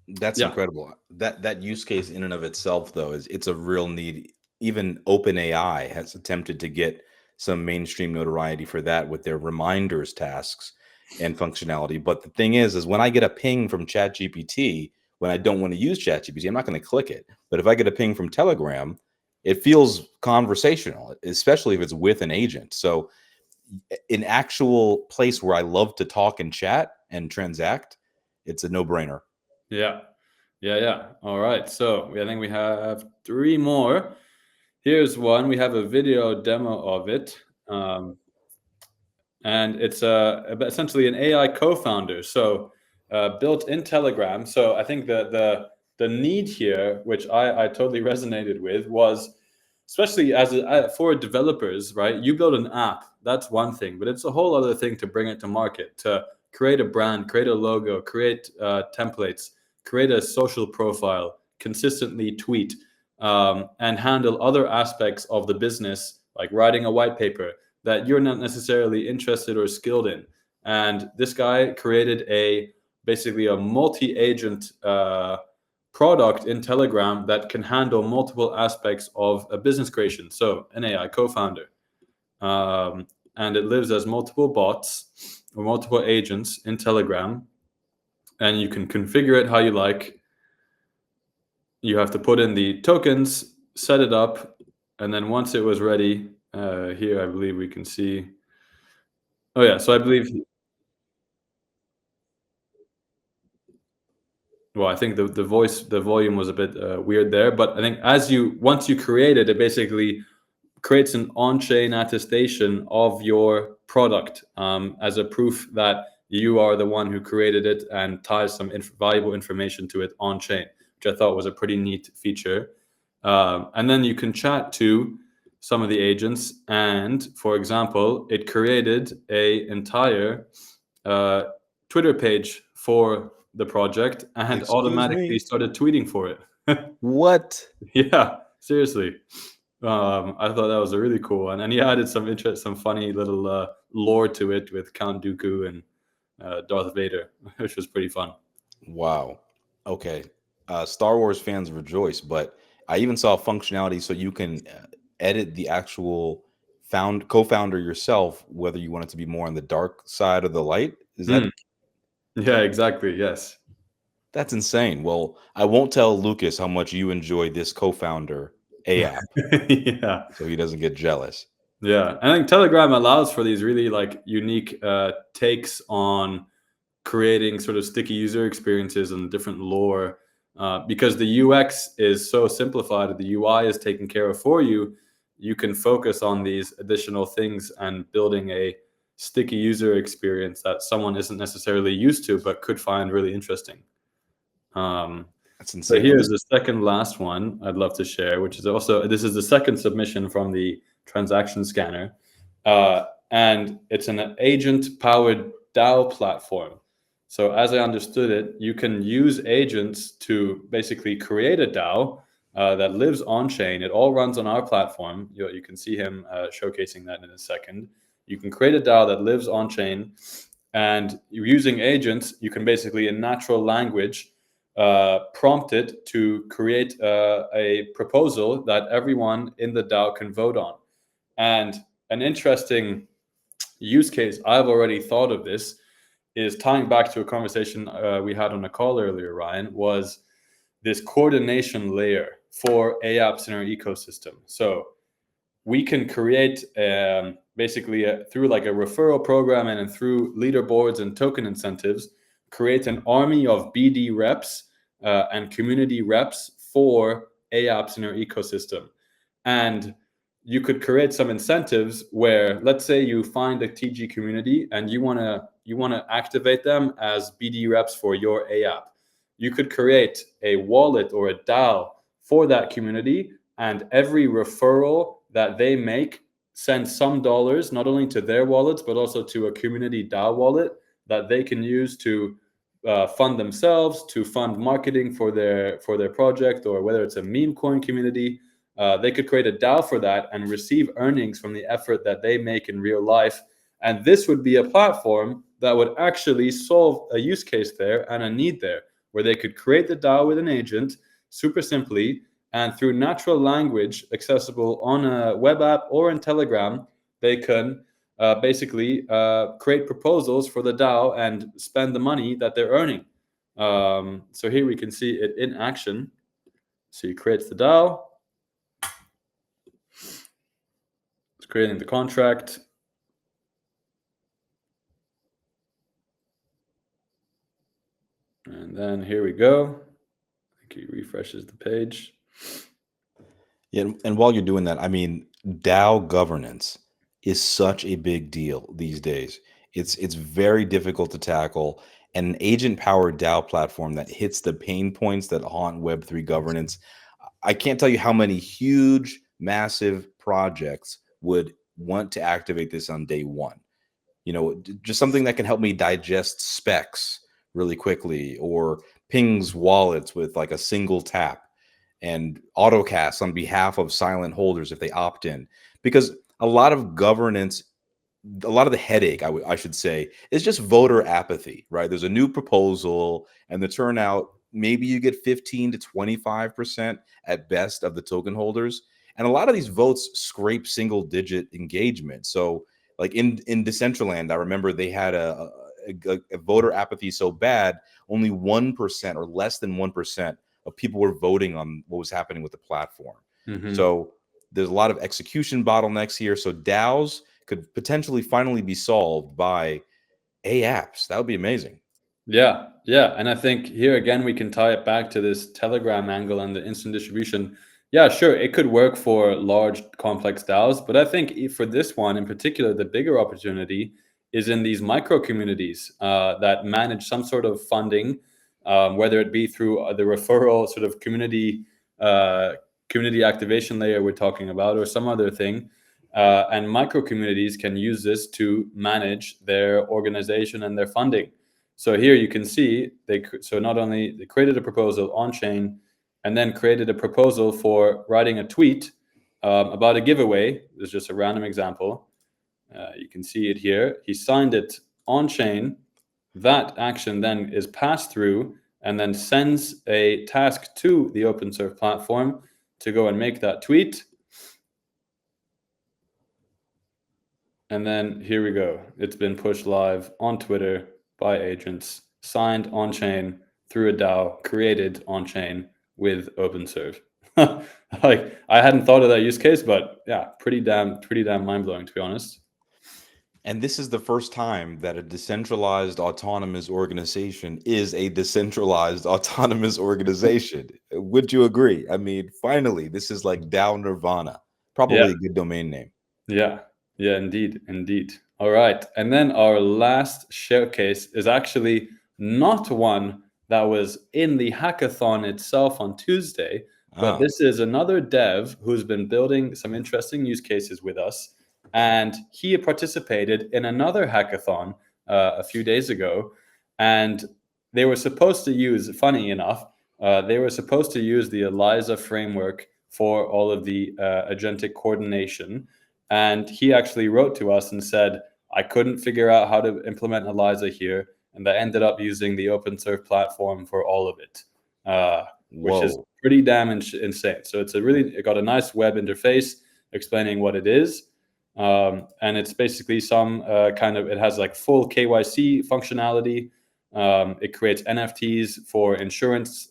That's incredible. That use case in and of itself, though, it's a real need. Even OpenAI has attempted to get some mainstream notoriety for that with their reminders tasks and functionality. But the thing is when I get a ping from ChatGPT, when I don't want to use ChatGPT, I'm not going to click it. But if I get a ping from Telegram, it feels conversational, especially if it's with an agent. So an actual place where I love to talk and chat and transact, it's a no-brainer. Yeah. All right. So I think we have 3 more. Here's one. We have a video demo of it. And it's essentially an AI co-founder. So built in Telegram. So I think the need here, which I totally resonated with, was especially for developers, right? You build an app, that's one thing, but it's a whole other thing to bring it to market, to create a brand, create a logo, create templates, create a social profile, consistently tweet, and handle other aspects of the business, like writing a white paper that you're not necessarily interested or skilled in. And this guy created basically a multi-agent product in Telegram that can handle multiple aspects of a business creation. So an AI co-founder. And it lives as multiple bots or multiple agents in Telegram. And you can configure it how you like. You have to put in the tokens, set it up, and then once it was ready, here I believe we can see. Oh yeah, so I believe. Well, I think the volume was a bit weird there, but I think once you create it, it basically creates an on-chain attestation of your product as a proof that you are the one who created it, and ties some valuable information to it on-chain, which I thought was a pretty neat feature. And then you can chat to some of the agents, and for example, it created a entire Twitter page for the project and Excuse automatically me. started tweeting for it. What? Yeah, seriously. I thought that was a really cool one, and he added some funny little lore to it with Count Dooku and Darth Vader, which was pretty fun. Wow. Okay. Star Wars fans rejoice, but I even saw functionality so you can edit the actual co-founder yourself, whether you want it to be more on the dark side or the light. Is that Mm, yeah, exactly. Yes. That's insane. Well, I won't tell Lucas how much you enjoy this co-founder aApps, Yeah. so he doesn't get jealous. Yeah, I think Telegram allows for these really like unique takes on creating sort of sticky user experiences and different lore, because the UX is so simplified, the UI is taken care of for you. You can focus on these additional things and building a sticky user experience that someone isn't necessarily used to but could find really interesting. Um, That's so insane. And here's this the second last one I'd love to share, which is also, this is the second submission from the transaction scanner. And it's an agent-powered DAO platform. So as I understood it, you can use agents to basically create a DAO that lives on-chain. It all runs on our platform. You can see him showcasing that in a second. You can create a DAO that lives on-chain, and using agents, you can basically, in natural language, prompt it to create a proposal that everyone in the DAO can vote on. And an interesting use case, I've already thought of this, is tying back to a conversation we had on a call earlier, Ryan, was this coordination layer for aApps in our ecosystem. So we can create basically through like a referral program and through leaderboards and token incentives, create an army of BD reps and community reps for aApps in our ecosystem. And you could create some incentives where, let's say you find a TG community and you want to activate them as BD reps for your aApp. You could create a wallet or a DAO for that community, and every referral that they make send some dollars not only to their wallets but also to a community DAO wallet that they can use to fund themselves, to fund marketing for their project, or whether it's a meme coin community. They could create a DAO for that and receive earnings from the effort that they make in real life. And this would be a platform that would actually solve a use case there and a need there, where they could create the DAO with an agent super simply, and through natural language accessible on a web app or in Telegram, they can basically create proposals for the DAO and spend the money that they're earning. So here we can see it in action. So he creates the DAO, creating the contract. And then here we go. I think he refreshes the page. Yeah, and while you're doing that, I mean, DAO governance is such a big deal these days. It's very difficult to tackle. And an agent-powered DAO platform that hits the pain points that haunt Web3 governance, I can't tell you how many huge, massive projects would want to activate this on day one. Just something that can help me digest specs really quickly, or pings wallets with like a single tap, and autocasts on behalf of silent holders if they opt in. Because a lot of governance, a lot of the headache, I should say, is just voter apathy, right? There's a new proposal, and the turnout, maybe you get 15 to 25% at best of the token holders. And a lot of these votes scrape single digit engagement. So, like in Decentraland, I remember they had a voter apathy so bad, only 1% or less than 1% of people were voting on what was happening with the platform. So there's a lot of execution bottlenecks here. So DAOs could potentially finally be solved by aApps. That would be amazing. Yeah, yeah. And I think here again, we can tie it back to this Telegram angle and the instant distribution. Yeah, sure, it could work for large, complex DAOs, but I think for this one in particular, the bigger opportunity is in these micro communities that manage some sort of funding, whether it be through the referral sort of community activation layer we're talking about, or some other thing. And micro communities can use this to manage their organization and their funding. So here you can see so not only they created a proposal on chain, and then created a proposal for writing a tweet about a giveaway. This is just a random example. You can see it here. He signed it on chain. That action then is passed through and then sends a task to the OpenServ platform to go and make that tweet. And then here we go. It's been pushed live on Twitter by agents, signed on chain through a DAO created on chain with OpenServ. Like, I hadn't thought of that use case, but yeah, pretty damn mind blowing, to be honest. And this is the first time that a decentralized autonomous organization is a decentralized autonomous organization. Would you agree? I mean, finally, this is like DAO Nirvana. Yeah, Probably a good domain name. yeah, yeah, indeed. All right. And then our last showcase is actually not one that was in the hackathon itself on Tuesday, but Ah, this is another dev who's been building some interesting use cases with us. And he participated in another hackathon a few days ago. And they were supposed to use, funny enough, they were supposed to use the ELIZA framework for all of the agentic coordination. And he actually wrote to us and said, I couldn't figure out how to implement ELIZA here. And I ended up using the OpenServ platform for all of it, which is whoa. pretty damn insane. So it got a nice web interface explaining what it is. And it's basically some it has like full KYC functionality. It creates NFTs for insurance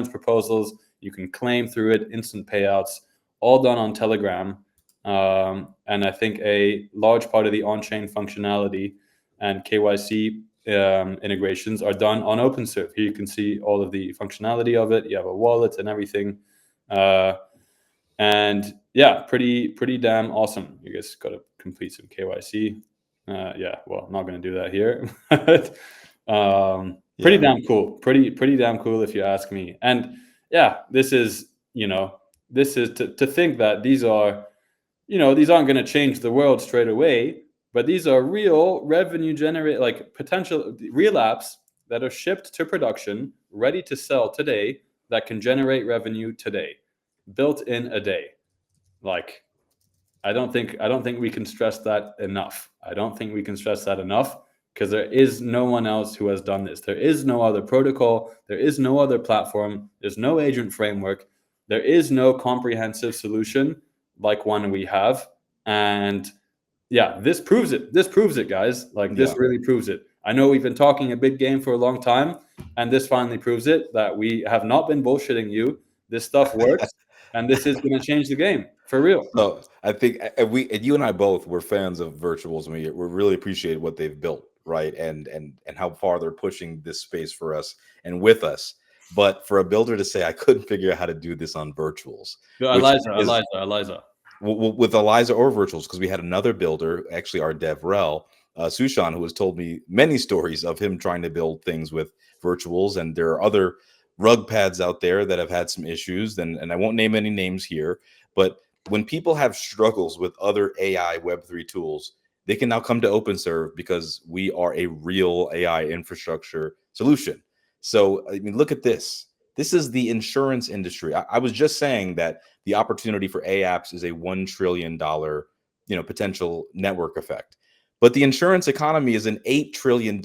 proposals. You can claim through it, instant payouts, all done on Telegram. And I think a large part of the on-chain functionality and KYC integrations are done on OpenServ. Here you can see all of the functionality of it. You have a wallet and everything. And yeah, pretty damn awesome. You guys got to complete some KYC. Yeah, well, I'm not going to do that here. Pretty Yeah. damn cool. Pretty damn cool if you ask me. And yeah, this is to think that these aren't going to change the world straight away, but these are real revenue generate, like potential real apps that are shipped to production, ready to sell today, that can generate revenue today, built in a day. Like, I don't think we can stress that enough. I don't think we can stress that enough, because there is no one else who has done this. There is no other protocol. There is no other platform. There's no agent framework. There is no comprehensive solution like one we have. And yeah, this proves it. This proves it, guys. Like, this Yeah. really proves it. I know we've been talking a big game for a long time, and this finally proves it, that we have not been bullshitting you. This stuff works, and this is going to change the game For real. So I think and you and I both were fans of virtuals, and we really appreciate what they've built, right? And how far they're pushing this space for us and with us. But for a builder to say I couldn't figure out how to do this on virtuals, Yo, which Eliza, is Eliza, Eliza. with Eliza or virtuals, because we had another builder, actually our DevRel, Sushan, who has told me many stories of him trying to build things with virtuals, and there are other rug pads out there that have had some issues, and I won't name any names here, but when people have struggles with other AI Web3 tools, they can now come to OpenServe because we are a real AI infrastructure solution. So, I mean, look at this. This is the insurance industry. I was just saying that the opportunity for aApps is a $1 trillion, potential network effect. But the insurance economy is an $8 trillion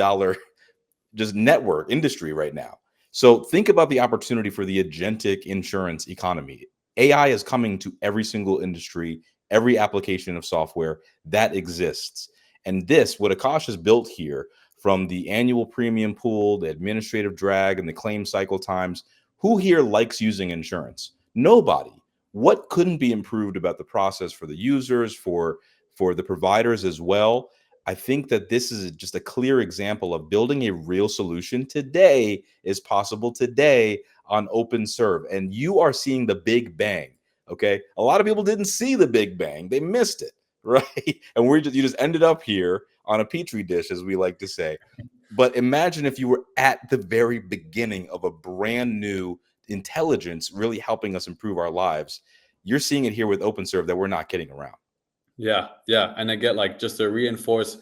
just network industry right now. So think about the opportunity for the agentic insurance economy. AI is coming to every single industry, every application of software that exists. And this, what Akash has built here, from the annual premium pool, the administrative drag, and the claim cycle times, who here likes using insurance? Nobody. What couldn't be improved about the process for the users, for the providers as well? I think that this is just a clear example of building a real solution today is possible today on OpenServe. And you are seeing the big bang. Okay. A lot of people didn't see the big bang, they missed it. Right. And you just ended up here on a petri dish, as we like to say. But imagine if you were at the very beginning of a brand new intelligence really helping us improve our lives. You're seeing it here with OpenServe that we're not kidding around. Yeah, yeah, and I get like just to reinforce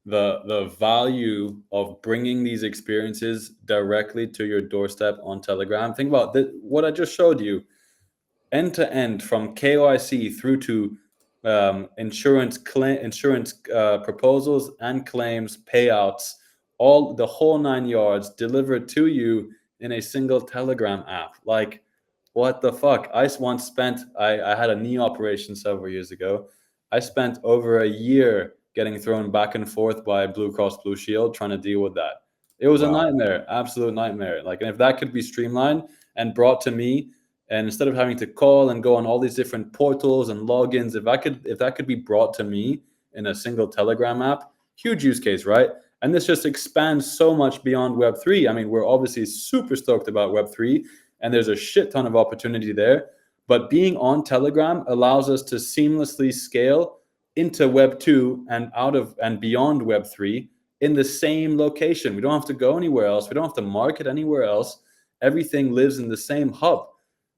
the value of bringing these experiences directly to your doorstep on Telegram. Think about what I just showed you, end to end, from KYC through to insurance proposals and claims, payouts, all the whole nine yards delivered to you in a single Telegram app. Like, what the fuck? I had a knee operation several years ago. I spent over a year getting thrown back and forth by Blue Cross Blue Shield trying to deal with that. It was a Wow. nightmare, absolute nightmare. Like, and if that could be streamlined and brought to me, and instead of having to call and go on all these different portals and logins, if that could be brought to me in a single Telegram app, huge use case, right? And this just expands so much beyond Web3. I mean, we're obviously super stoked about Web3, and there's a shit ton of opportunity there. But being on Telegram allows us to seamlessly scale into Web2 and out of and beyond Web3 in the same location. We don't have to go anywhere else. We don't have to market anywhere else. Everything lives in the same hub.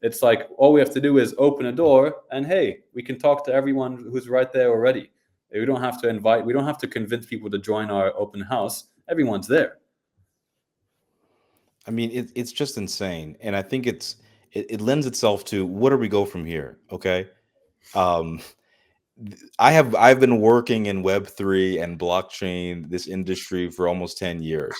It's like all we have to do is open a door, and hey, we can talk to everyone who's right there already. We don't have to convince people to join our open house. Everyone's there. I mean, it's just insane, and I think it lends itself to where do we go from here? Okay, um, I've been working in Web3 and blockchain, this industry, for almost 10 years,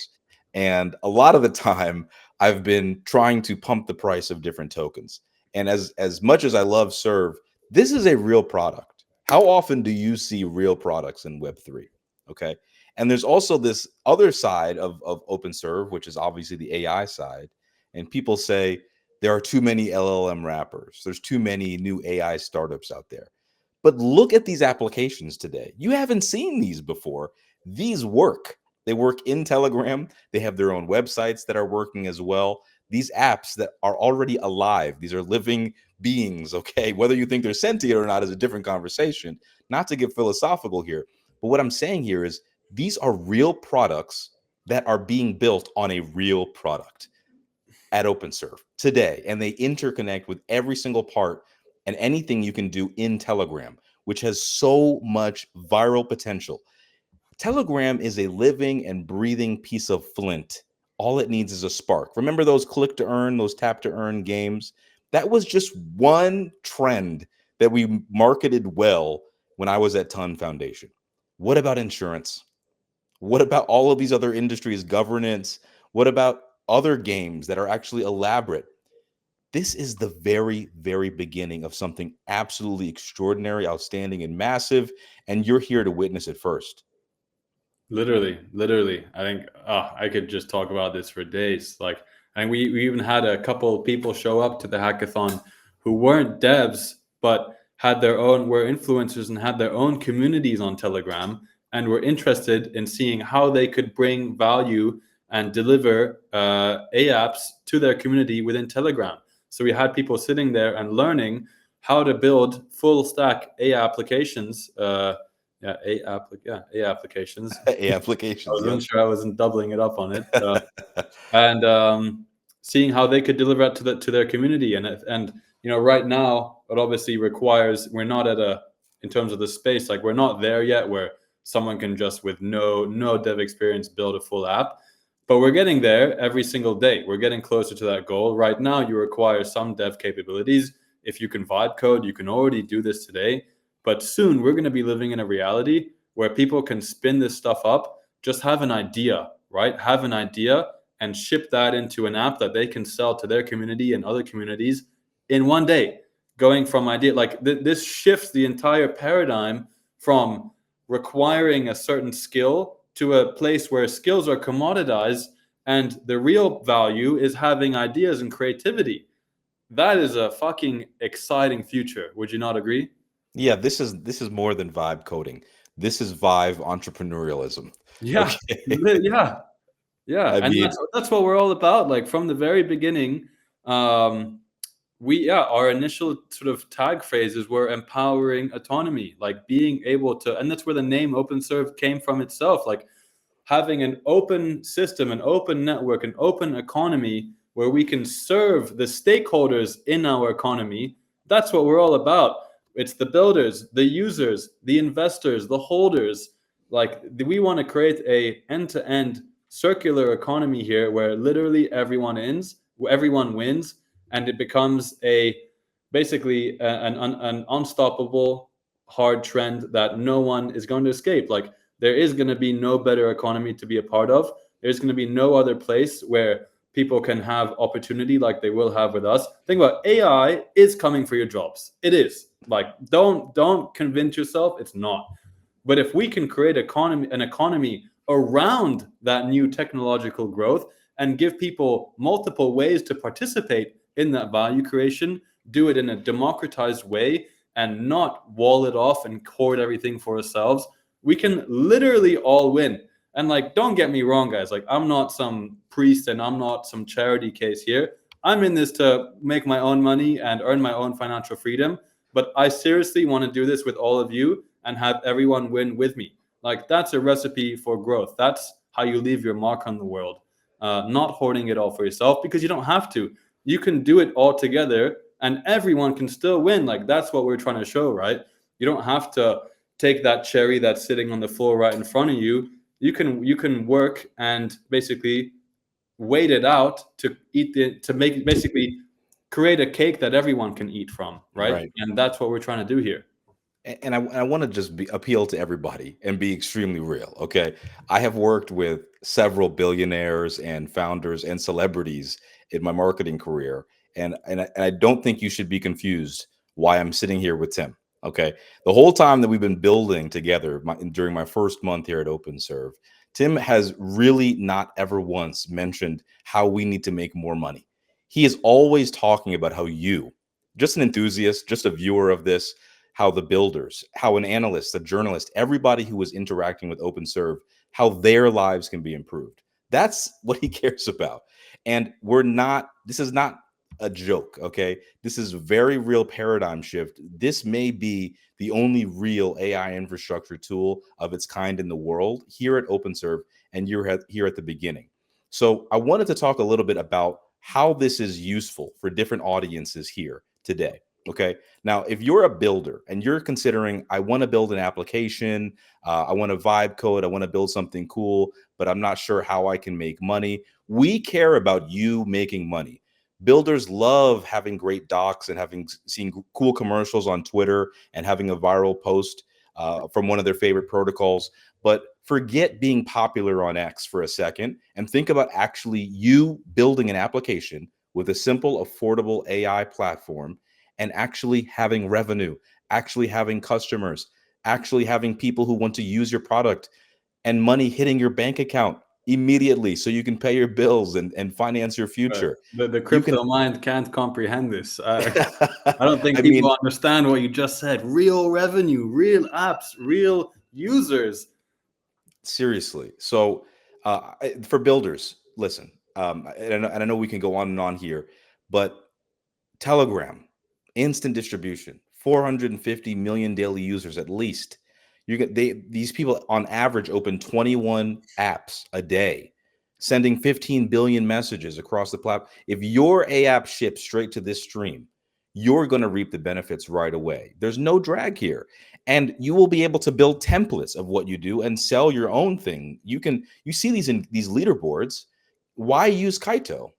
and a lot of the time I've been trying to pump the price of different tokens. And as much as I love Serve, this is a real product. How often do you see real products in Web3? Okay. And there's also this other side of OpenServe, which is obviously the AI side. And people say there are too many LLM wrappers. There's too many new AI startups out there. But look at these applications today. You haven't seen these before. These work. They work in Telegram. They have their own websites that are working as well. These apps that are already alive, these are living beings, okay? Whether you think they're sentient or not is a different conversation. Not to get philosophical here, but what I'm saying here is these are real products that are being built on a real product at OpenServe today, and they interconnect with every single part and anything you can do in Telegram, which has so much viral potential. Telegram is a living and breathing piece of flint. All it needs is a spark. Remember those click to earn, those tap to earn games? That was just one trend that we marketed well when I was at Ton Foundation. What about insurance? What about all of these other industries, governance? What about other games that are actually elaborate? This is the very, very beginning of something absolutely extraordinary, outstanding, and massive. And you're here to witness it first. Literally, literally. I think I could just talk about this for days. Like, and we even had a couple of people show up to the hackathon who weren't devs, but were influencers and had their own communities on Telegram, and were interested in seeing how they could bring value and deliver aApps to their community within Telegram. So we had people sitting there and learning how to build full stack A applications. A applications. I Applications, wasn't yep. sure I wasn't doubling it up on it. And seeing how they could deliver that to their community. And right now, it obviously requires, we're not at a, in terms of the space, like we're not there yet where someone can just with no dev experience build a full app. But we're getting there every single day. We're getting closer to that goal. Right now, you require some dev capabilities. If you can vibe code, you can already do this today. But soon, we're going to be living in a reality where people can spin this stuff up, just have an idea, right? Have an idea and ship that into an app that they can sell to their community and other communities in one day. Going from idea, like this shifts the entire paradigm from requiring a certain skill to a place where skills are commoditized and the real value is having ideas and creativity. That is a fucking exciting future. Would you not agree? Yeah, this is more than vibe coding. This is vibe entrepreneurialism. Yeah. Okay. Yeah. Yeah. I And mean, that's what we're all about. Like from the very beginning, our initial sort of tag phrases were empowering autonomy, like being able to, and that's where the name OpenServ came from itself, like having an open system, an open network, an open economy where we can serve the stakeholders in our economy. That's what we're all about. It's the builders, the users, the investors, the holders. Like we want to create a end-to-end circular economy here where literally everyone wins, and it becomes a basically an unstoppable hard trend that no one is going to escape. Like there is going to be no better economy to be a part of. There's going to be no other place where people can have opportunity like they will have with us. Think about AI is coming for your jobs. It is. Like don't convince yourself it's not. But if we can create an economy around that new technological growth and give people multiple ways to participate in that value creation, do it in a democratized way and not wall it off and hoard everything for ourselves, we can literally all win. And like, don't get me wrong, guys. Like, I'm not some priest and I'm not some charity case here. I'm in this to make my own money and earn my own financial freedom. But I seriously want to do this with all of you and have everyone win with me. Like, that's a recipe for growth. That's how you leave your mark on the world. Not hoarding it all for yourself, because you don't have to. You can do it all together and everyone can still win. Like, that's what we're trying to show, right? You don't have to take that cherry that's sitting on the floor right in front of you. You can work and basically wait it out to make basically create a cake that everyone can eat from, right? right. And that's what we're trying to do here. And I want to just appeal to everybody and be extremely real. Okay. I have worked with several billionaires and founders and celebrities in my marketing career. And I don't think you should be confused why I'm sitting here with Tim. Okay. The whole time that we've been building together during my first month here at OpenServ, Tim has really not ever once mentioned how we need to make more money. He is always talking about how you, just an enthusiast, just a viewer of this, how the builders, how an analyst, a journalist, everybody who was interacting with OpenServ, how their lives can be improved. That's what he cares about. And this is not a joke, okay? This is a very real paradigm shift. This may be the only real AI infrastructure tool of its kind in the world here at OpenServ, and you're here at the beginning. So I wanted to talk a little bit about how this is useful for different audiences here today. Okay. Now, if you're a builder and you're considering, I want to build an application, I want to vibe code, I want to build something cool, but I'm not sure how I can make money. We care about you making money. Builders love having great docs and seen cool commercials on Twitter and having a viral post from one of their favorite protocols. But forget being popular on X for a second and think about actually you building an application with a simple, affordable AI platform and actually having revenue, actually having customers, actually having people who want to use your product and money hitting your bank account. immediately so you can pay your bills and finance your future. The You can crypto mind can't comprehend this. I don't think I people mean, understand what you just said. Real revenue, real apps, real users. seriously. So for builders, listen, and I know we can go on and on here, but Telegram, instant distribution, 450 million daily users at least. These people on average open 21 apps a day, sending 15 billion messages across the platform. If your aApp ships straight to this stream, you're going to reap the benefits right away. There's no drag here. And you will be able to build templates of what you do and sell your own thing. You see these in these leaderboards. Why use Kaito?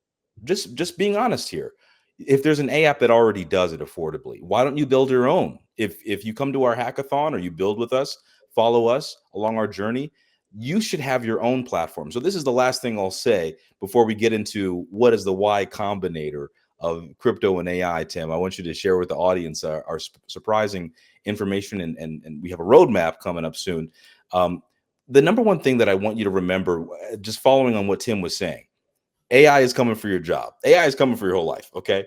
Just being honest here. If there's an aApp that already does it affordably, why don't you build your own? If you come to our hackathon or you build with us, follow us along our journey, you should have your own platform. So this is the last thing I'll say before we get into what is the Y Combinator of crypto and AI. Tim, I want you to share with the audience our surprising information, and we have a roadmap coming up soon. The number one thing that I want you to remember, just following on what Tim was saying, AI is coming for your job. AI is coming for your whole life. Okay.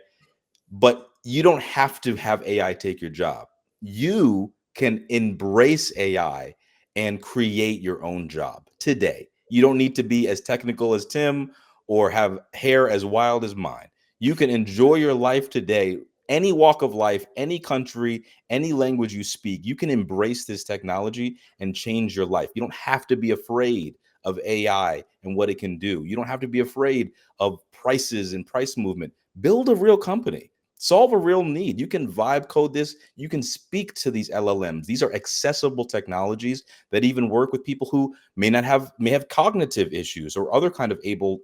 But you don't have to have AI take your job. You can embrace AI and create your own job today. You don't need to be as technical as Tim or have hair as wild as mine. You can enjoy your life today, any walk of life, any country, any language you speak. You can embrace this technology and change your life. You don't have to be afraid of AI and what it can do. You don't have to be afraid of prices and price movement. Build a real company. Solve a real need. You can vibe code this. You can speak to these LLMs. These are accessible technologies that even work with people who may have cognitive issues or other kind of able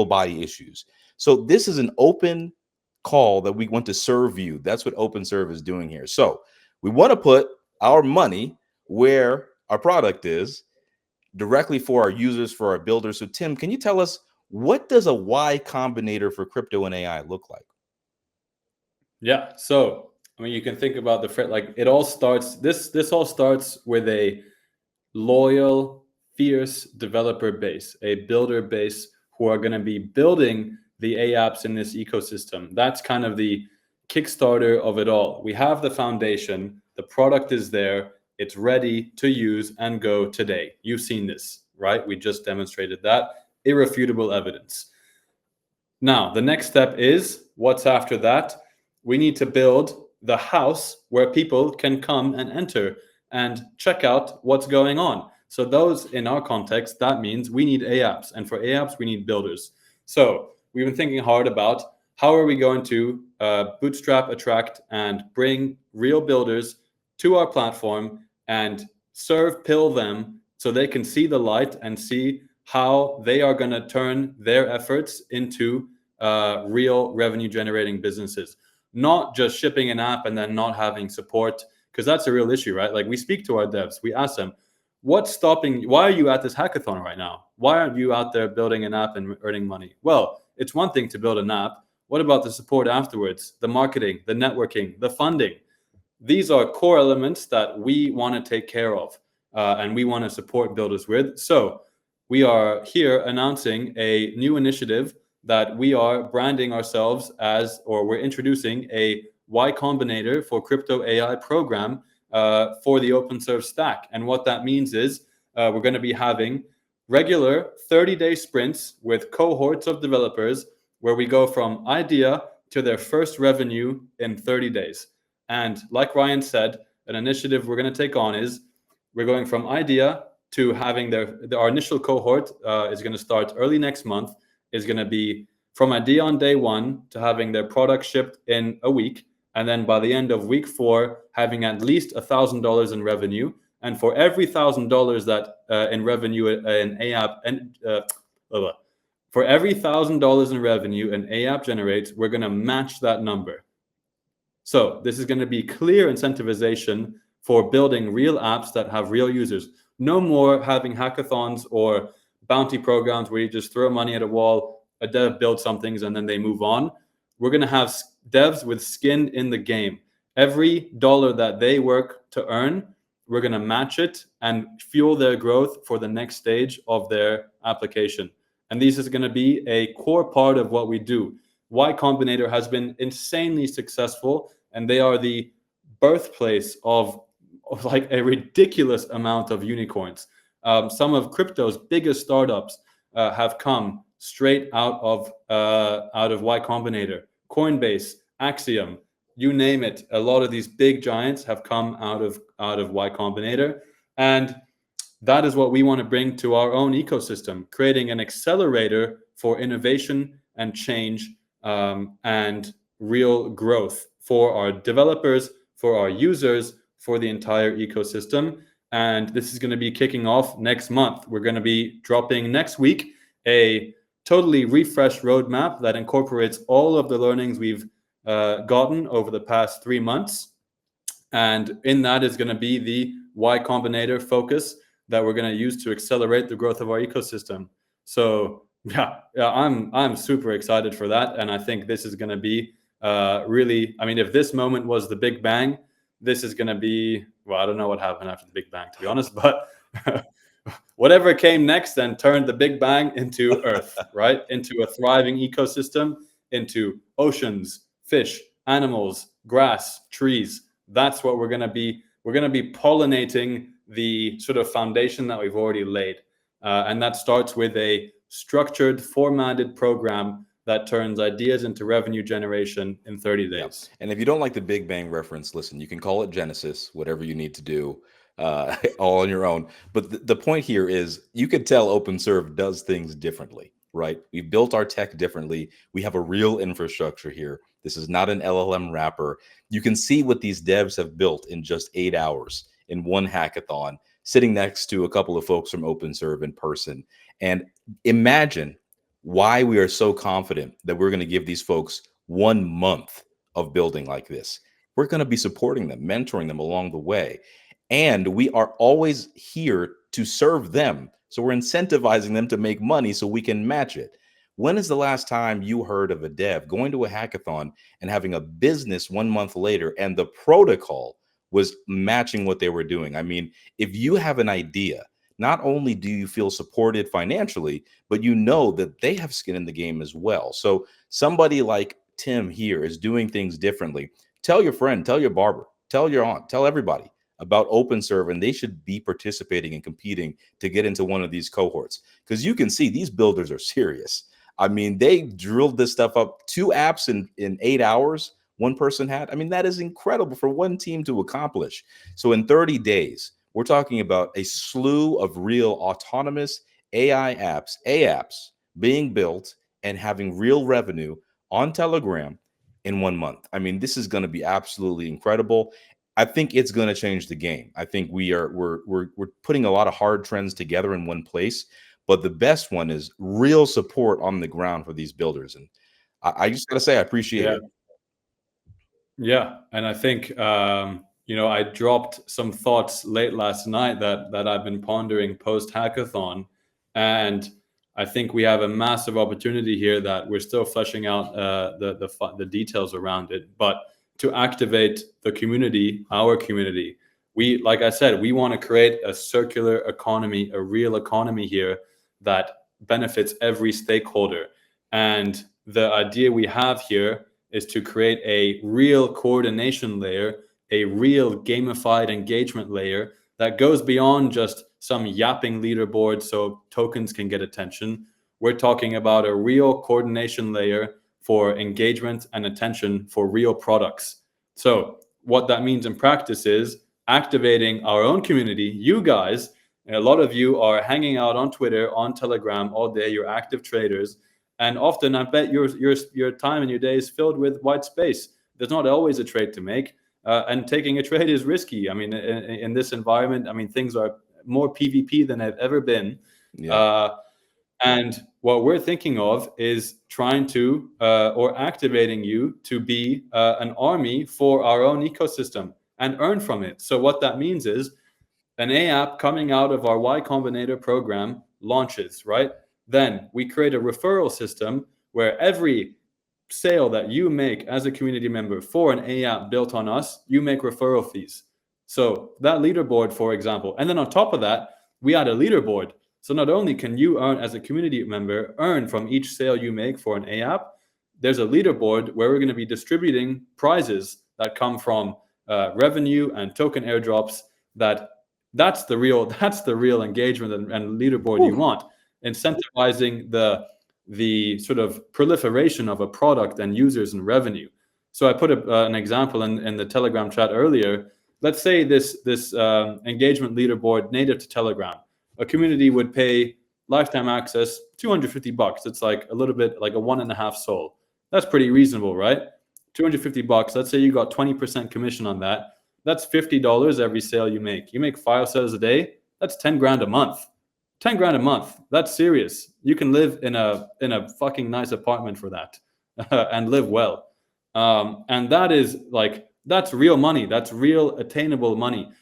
body issues. So this is an open call that we want to serve you. That's what OpenServ is doing here. So we want to put our money where our product is, directly for our users, for our builders. So Tim, can you tell us, what does a Y Combinator for crypto and AI look like? Yeah. So I mean, you can think about like it all starts. This all starts with a loyal, fierce developer base, a builder base who are going to be building the aApps in this ecosystem. That's kind of the Kickstarter of it all. We have the foundation, the product is there, it's ready to use and go today. You've seen this, right? We just demonstrated that. Irrefutable evidence. Now, the next step is, what's after that? We need to build the house where people can come and enter and check out what's going on. So those, in our context, that means we need aApps. And for aApps, we need builders. So we've been thinking hard about how are we going to bootstrap, attract, and bring real builders to our platform and pill them so they can see the light and see how they are going to turn their efforts into real revenue generating businesses. Not just shipping an app and then not having support, because that's a real issue, right? Like we speak to our devs, we ask them, what's stopping you? Why are you at this hackathon right now? Why aren't you out there building an app and earning money? Well, it's one thing to build an app. What about the support afterwards? The marketing, the networking, the funding? These are core elements that we want to take care of and we want to support builders with. So we are here announcing a new initiative that we are branding ourselves as, or we're introducing a Y Combinator for crypto AI program for the OpenServ stack. And what that means is we're going to be having regular 30-day sprints with cohorts of developers where we go from idea to their first revenue in 30 days. And like Ryan said, an initiative we're going to take on is we're going from idea to having our initial cohort is going to start early next month, is going to be from idea on day one to having their product shipped in a week. And then by the end of week 4, having at least $1,000 in revenue. And for every $1,000 that in revenue an aApp and for every $1,000 in revenue an aApp generates, we're going to match that number. So this is going to be clear incentivization for building real apps that have real users. No more having hackathons or bounty programs where you just throw money at a wall, a dev builds some things, and then they move on. We're going to have devs with skin in the game. Every dollar that they work to earn we're going to match it and fuel their growth for the next stage of their application. And this is going to be a core part of what we do. Y Combinator has been insanely successful, and they are the birthplace of like a ridiculous amount of unicorns. Some of crypto's biggest startups have come straight out of Y Combinator. Coinbase, Axiom, you name it. A lot of these big giants have come out of Y Combinator, and that is what we want to bring to our own ecosystem, creating an accelerator for innovation and change, and real growth for our developers, for our users, for the entire ecosystem. And this is going to be kicking off next month. We're going to be dropping next week a totally refreshed roadmap that incorporates all of the learnings we've gotten over the past 3 months. And in that is going to be the Y Combinator focus that we're going to use to accelerate the growth of our ecosystem. So yeah, I'm super excited for that. And I think this is going to be really, I mean, if this moment was the Big Bang, this is going to be, well, I don't know what happened after the Big Bang, to be honest, but whatever came next then turned the Big Bang into Earth, right? Into a thriving ecosystem, into oceans, fish, animals, grass, trees. That's what we're going to be. We're going to be pollinating the sort of foundation that we've already laid. And that starts with a structured, formatted program that turns ideas into revenue generation in 30 days. And if you don't like the Big Bang reference, listen, you can call it Genesis, whatever you need to do, all on your own. But the point here is you could tell OpenServ does things differently, right? We've built our tech differently. We have a real infrastructure here. This is not an LLM wrapper. You can see what these devs have built in just 8 hours in one hackathon, sitting next to a couple of folks from OpenServ in person. And imagine why we are so confident that we're going to give these folks 1 month of building like this. We're going to be supporting them, mentoring them along the way. And we are always here to serve them. So we're incentivizing them to make money so we can match it. When is the last time you heard of a dev going to a hackathon and having a business 1 month later and the protocol was matching what they were doing? I mean, if you have an idea, not only do you feel supported financially, but you know that they have skin in the game as well. So somebody like Tim here is doing things differently. Tell your friend, tell your barber, tell your aunt, tell everybody about OpenServ, and they should be participating and competing to get into one of these cohorts. Because you can see these builders are serious. I mean, they drilled this stuff up, 2 apps in 8 hours. One person had. I mean, that is incredible for one team to accomplish. So in 30 days, we're talking about a slew of real autonomous AI apps, aApps being built and having real revenue on Telegram in 1 month. I mean, this is going to be absolutely incredible. I think it's going to change the game. I think we're putting a lot of hard trends together in one place, but the best one is real support on the ground for these builders. And I just got to say, I appreciate it. Yeah, and I think I dropped some thoughts late last night that I've been pondering post hackathon, and I think we have a massive opportunity here that we're still fleshing out the details around it. But to activate the community, our community, like I said, we want to create a circular economy, a real economy here that benefits every stakeholder. And the idea we have here is to create a real coordination layer, a real gamified engagement layer that goes beyond just some yapping leaderboard so tokens can get attention. We're talking about a real coordination layer for engagement and attention for real products. So what that means in practice is activating our own community. You guys, a lot of you are hanging out on Twitter, on Telegram all day. You're active traders. And often, I bet your time and your day is filled with white space. There's not always a trade to make, and taking a trade is risky. I mean, in this environment, I mean, things are more PvP than they've ever been. Yeah. And what we're thinking of is trying to or activating you to be an army for our own ecosystem and earn from it. So what that means is an aApp coming out of our Y Combinator program launches, right? Then we create a referral system where every sale that you make as a community member for an aApp built on us, you make referral fees. So that leaderboard, for example, and then on top of that, we add a leaderboard. So not only can you earn as a community member, earn from each sale you make for an aApp, there's a leaderboard where we're going to be distributing prizes that come from revenue and token airdrops. That's the real engagement and leaderboard you want, incentivizing the sort of proliferation of a product and users and revenue. So I put an example in the Telegram chat earlier. Let's say this engagement leaderboard native to Telegram, a community would pay lifetime access $250. It's like a little bit like a 1.5 SOL. That's pretty reasonable, right? $250. Let's say you got 20% commission on that. That's $50 every sale you make. You make 5 sales a day. That's 10 grand a month. 10 grand a month. That's serious. You can live in a fucking nice apartment for that and live well. And that is like, that's real money. That's real attainable money.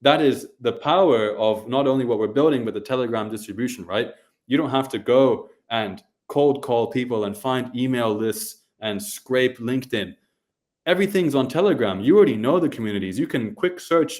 That is the power of not only what we're building, but the Telegram distribution, right? You don't have to go and cold call people and find email lists and scrape LinkedIn. Everything's on Telegram. You already know the communities. You can quick search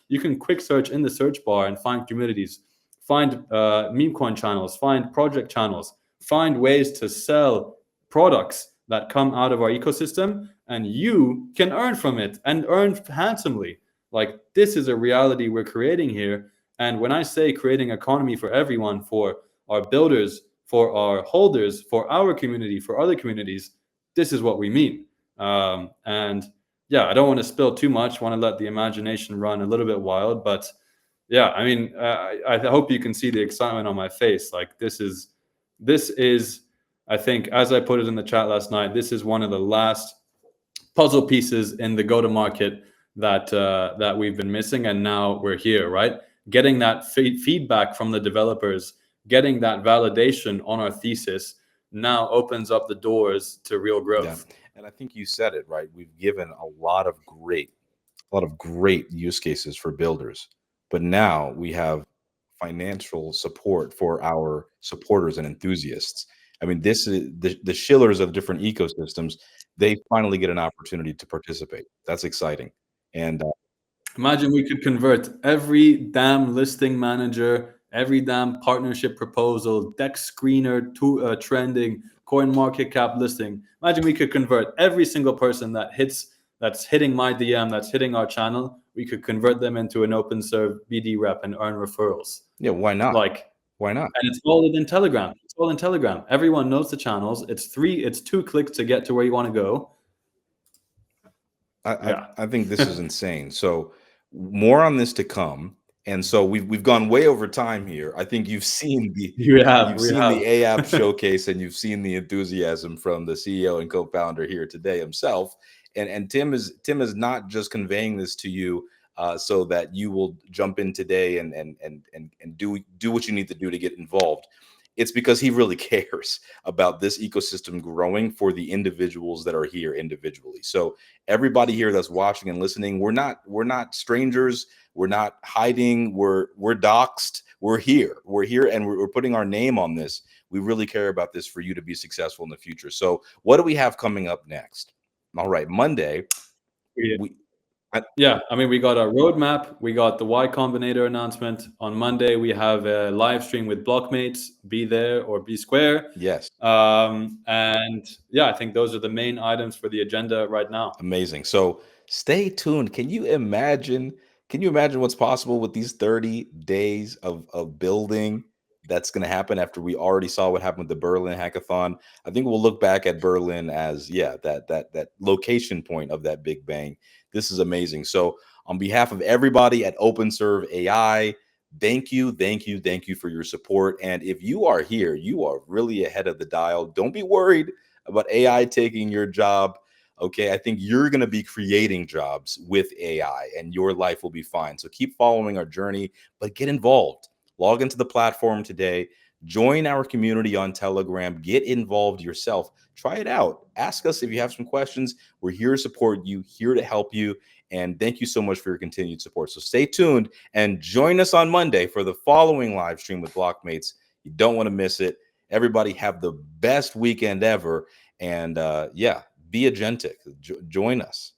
you can quick search in the search bar and find communities, find meme coin channels, find project channels, find ways to sell products that come out of our ecosystem, and you can earn from it and earn handsomely. Like, this is a reality we're creating here. And when I say creating economy for everyone, for our builders, for our holders, for our community, for other communities, this is what we mean. And yeah, I don't want to spill too much. Want to let the imagination run a little bit wild, but yeah, I mean, I hope you can see the excitement on my face. Like, this is, I think, as I put it in the chat last night, this is one of the last puzzle pieces in the go-to-market that we've been missing, and now we're here, right? Getting that feedback from the developers, getting that validation on our thesis now opens up the doors to real growth. Yeah. And I think you said it right. We've given a lot of great use cases for builders, but now we have financial support for our supporters and enthusiasts. I mean, this is the shillers of different ecosystems. They finally get an opportunity to participate. That's exciting. And Imagine we could convert every damn listing manager, every damn partnership proposal, deck screener, to trending, coin market cap listing. Imagine we could convert every single person that's hitting my DM, that's hitting our channel. We could convert them into an OpenServ BD rep and earn referrals. yeah, why not? Why not? And it's all in Telegram. It's all in Telegram. Everyone knows the channels. It's 2 clicks to get to where you want to go. I think this is insane. So more on this to come. And so we've gone way over time here. I think you've seen the the aApp showcase, and you've seen the enthusiasm from the CEO and co-founder here today himself. And Tim is not just conveying this to you so that you will jump in today and do what you need to do to get involved. It's because he really cares about this ecosystem growing for the individuals that are here individually. So everybody here that's watching and listening, we're not strangers. We're not hiding. We're doxed. We're here, and we're putting our name on this. We really care about this for you to be successful in the future. So what do we have coming up next? All right, Monday. I mean, we got our roadmap. We got the Y Combinator announcement. On Monday, we have a live stream with Blockmates. Be there or be square. Yes. And yeah, I think those are the main items for the agenda right now. Amazing. So stay tuned. Can you imagine what's possible with these 30 days of building that's going to happen after we already saw what happened with the Berlin hackathon? I think we'll look back at Berlin as, that location point of that big bang. This is amazing. So on behalf of everybody at OpenServ AI, thank you for your support. And if you are here, you are really ahead of the dial. Don't be worried about AI taking your job. Okay, I think you're going to be creating jobs with AI, and your life will be fine. So keep following our journey, but get involved. Log into the platform today. Join our community on Telegram. Get involved yourself. Try it out. Ask us if you have some questions. We're here to support you, here to help you. And thank you so much for your continued support. So stay tuned and join us on Monday for the following live stream with Blockmates. You don't want to miss it. Everybody have the best weekend ever. And be Agentic. Join us.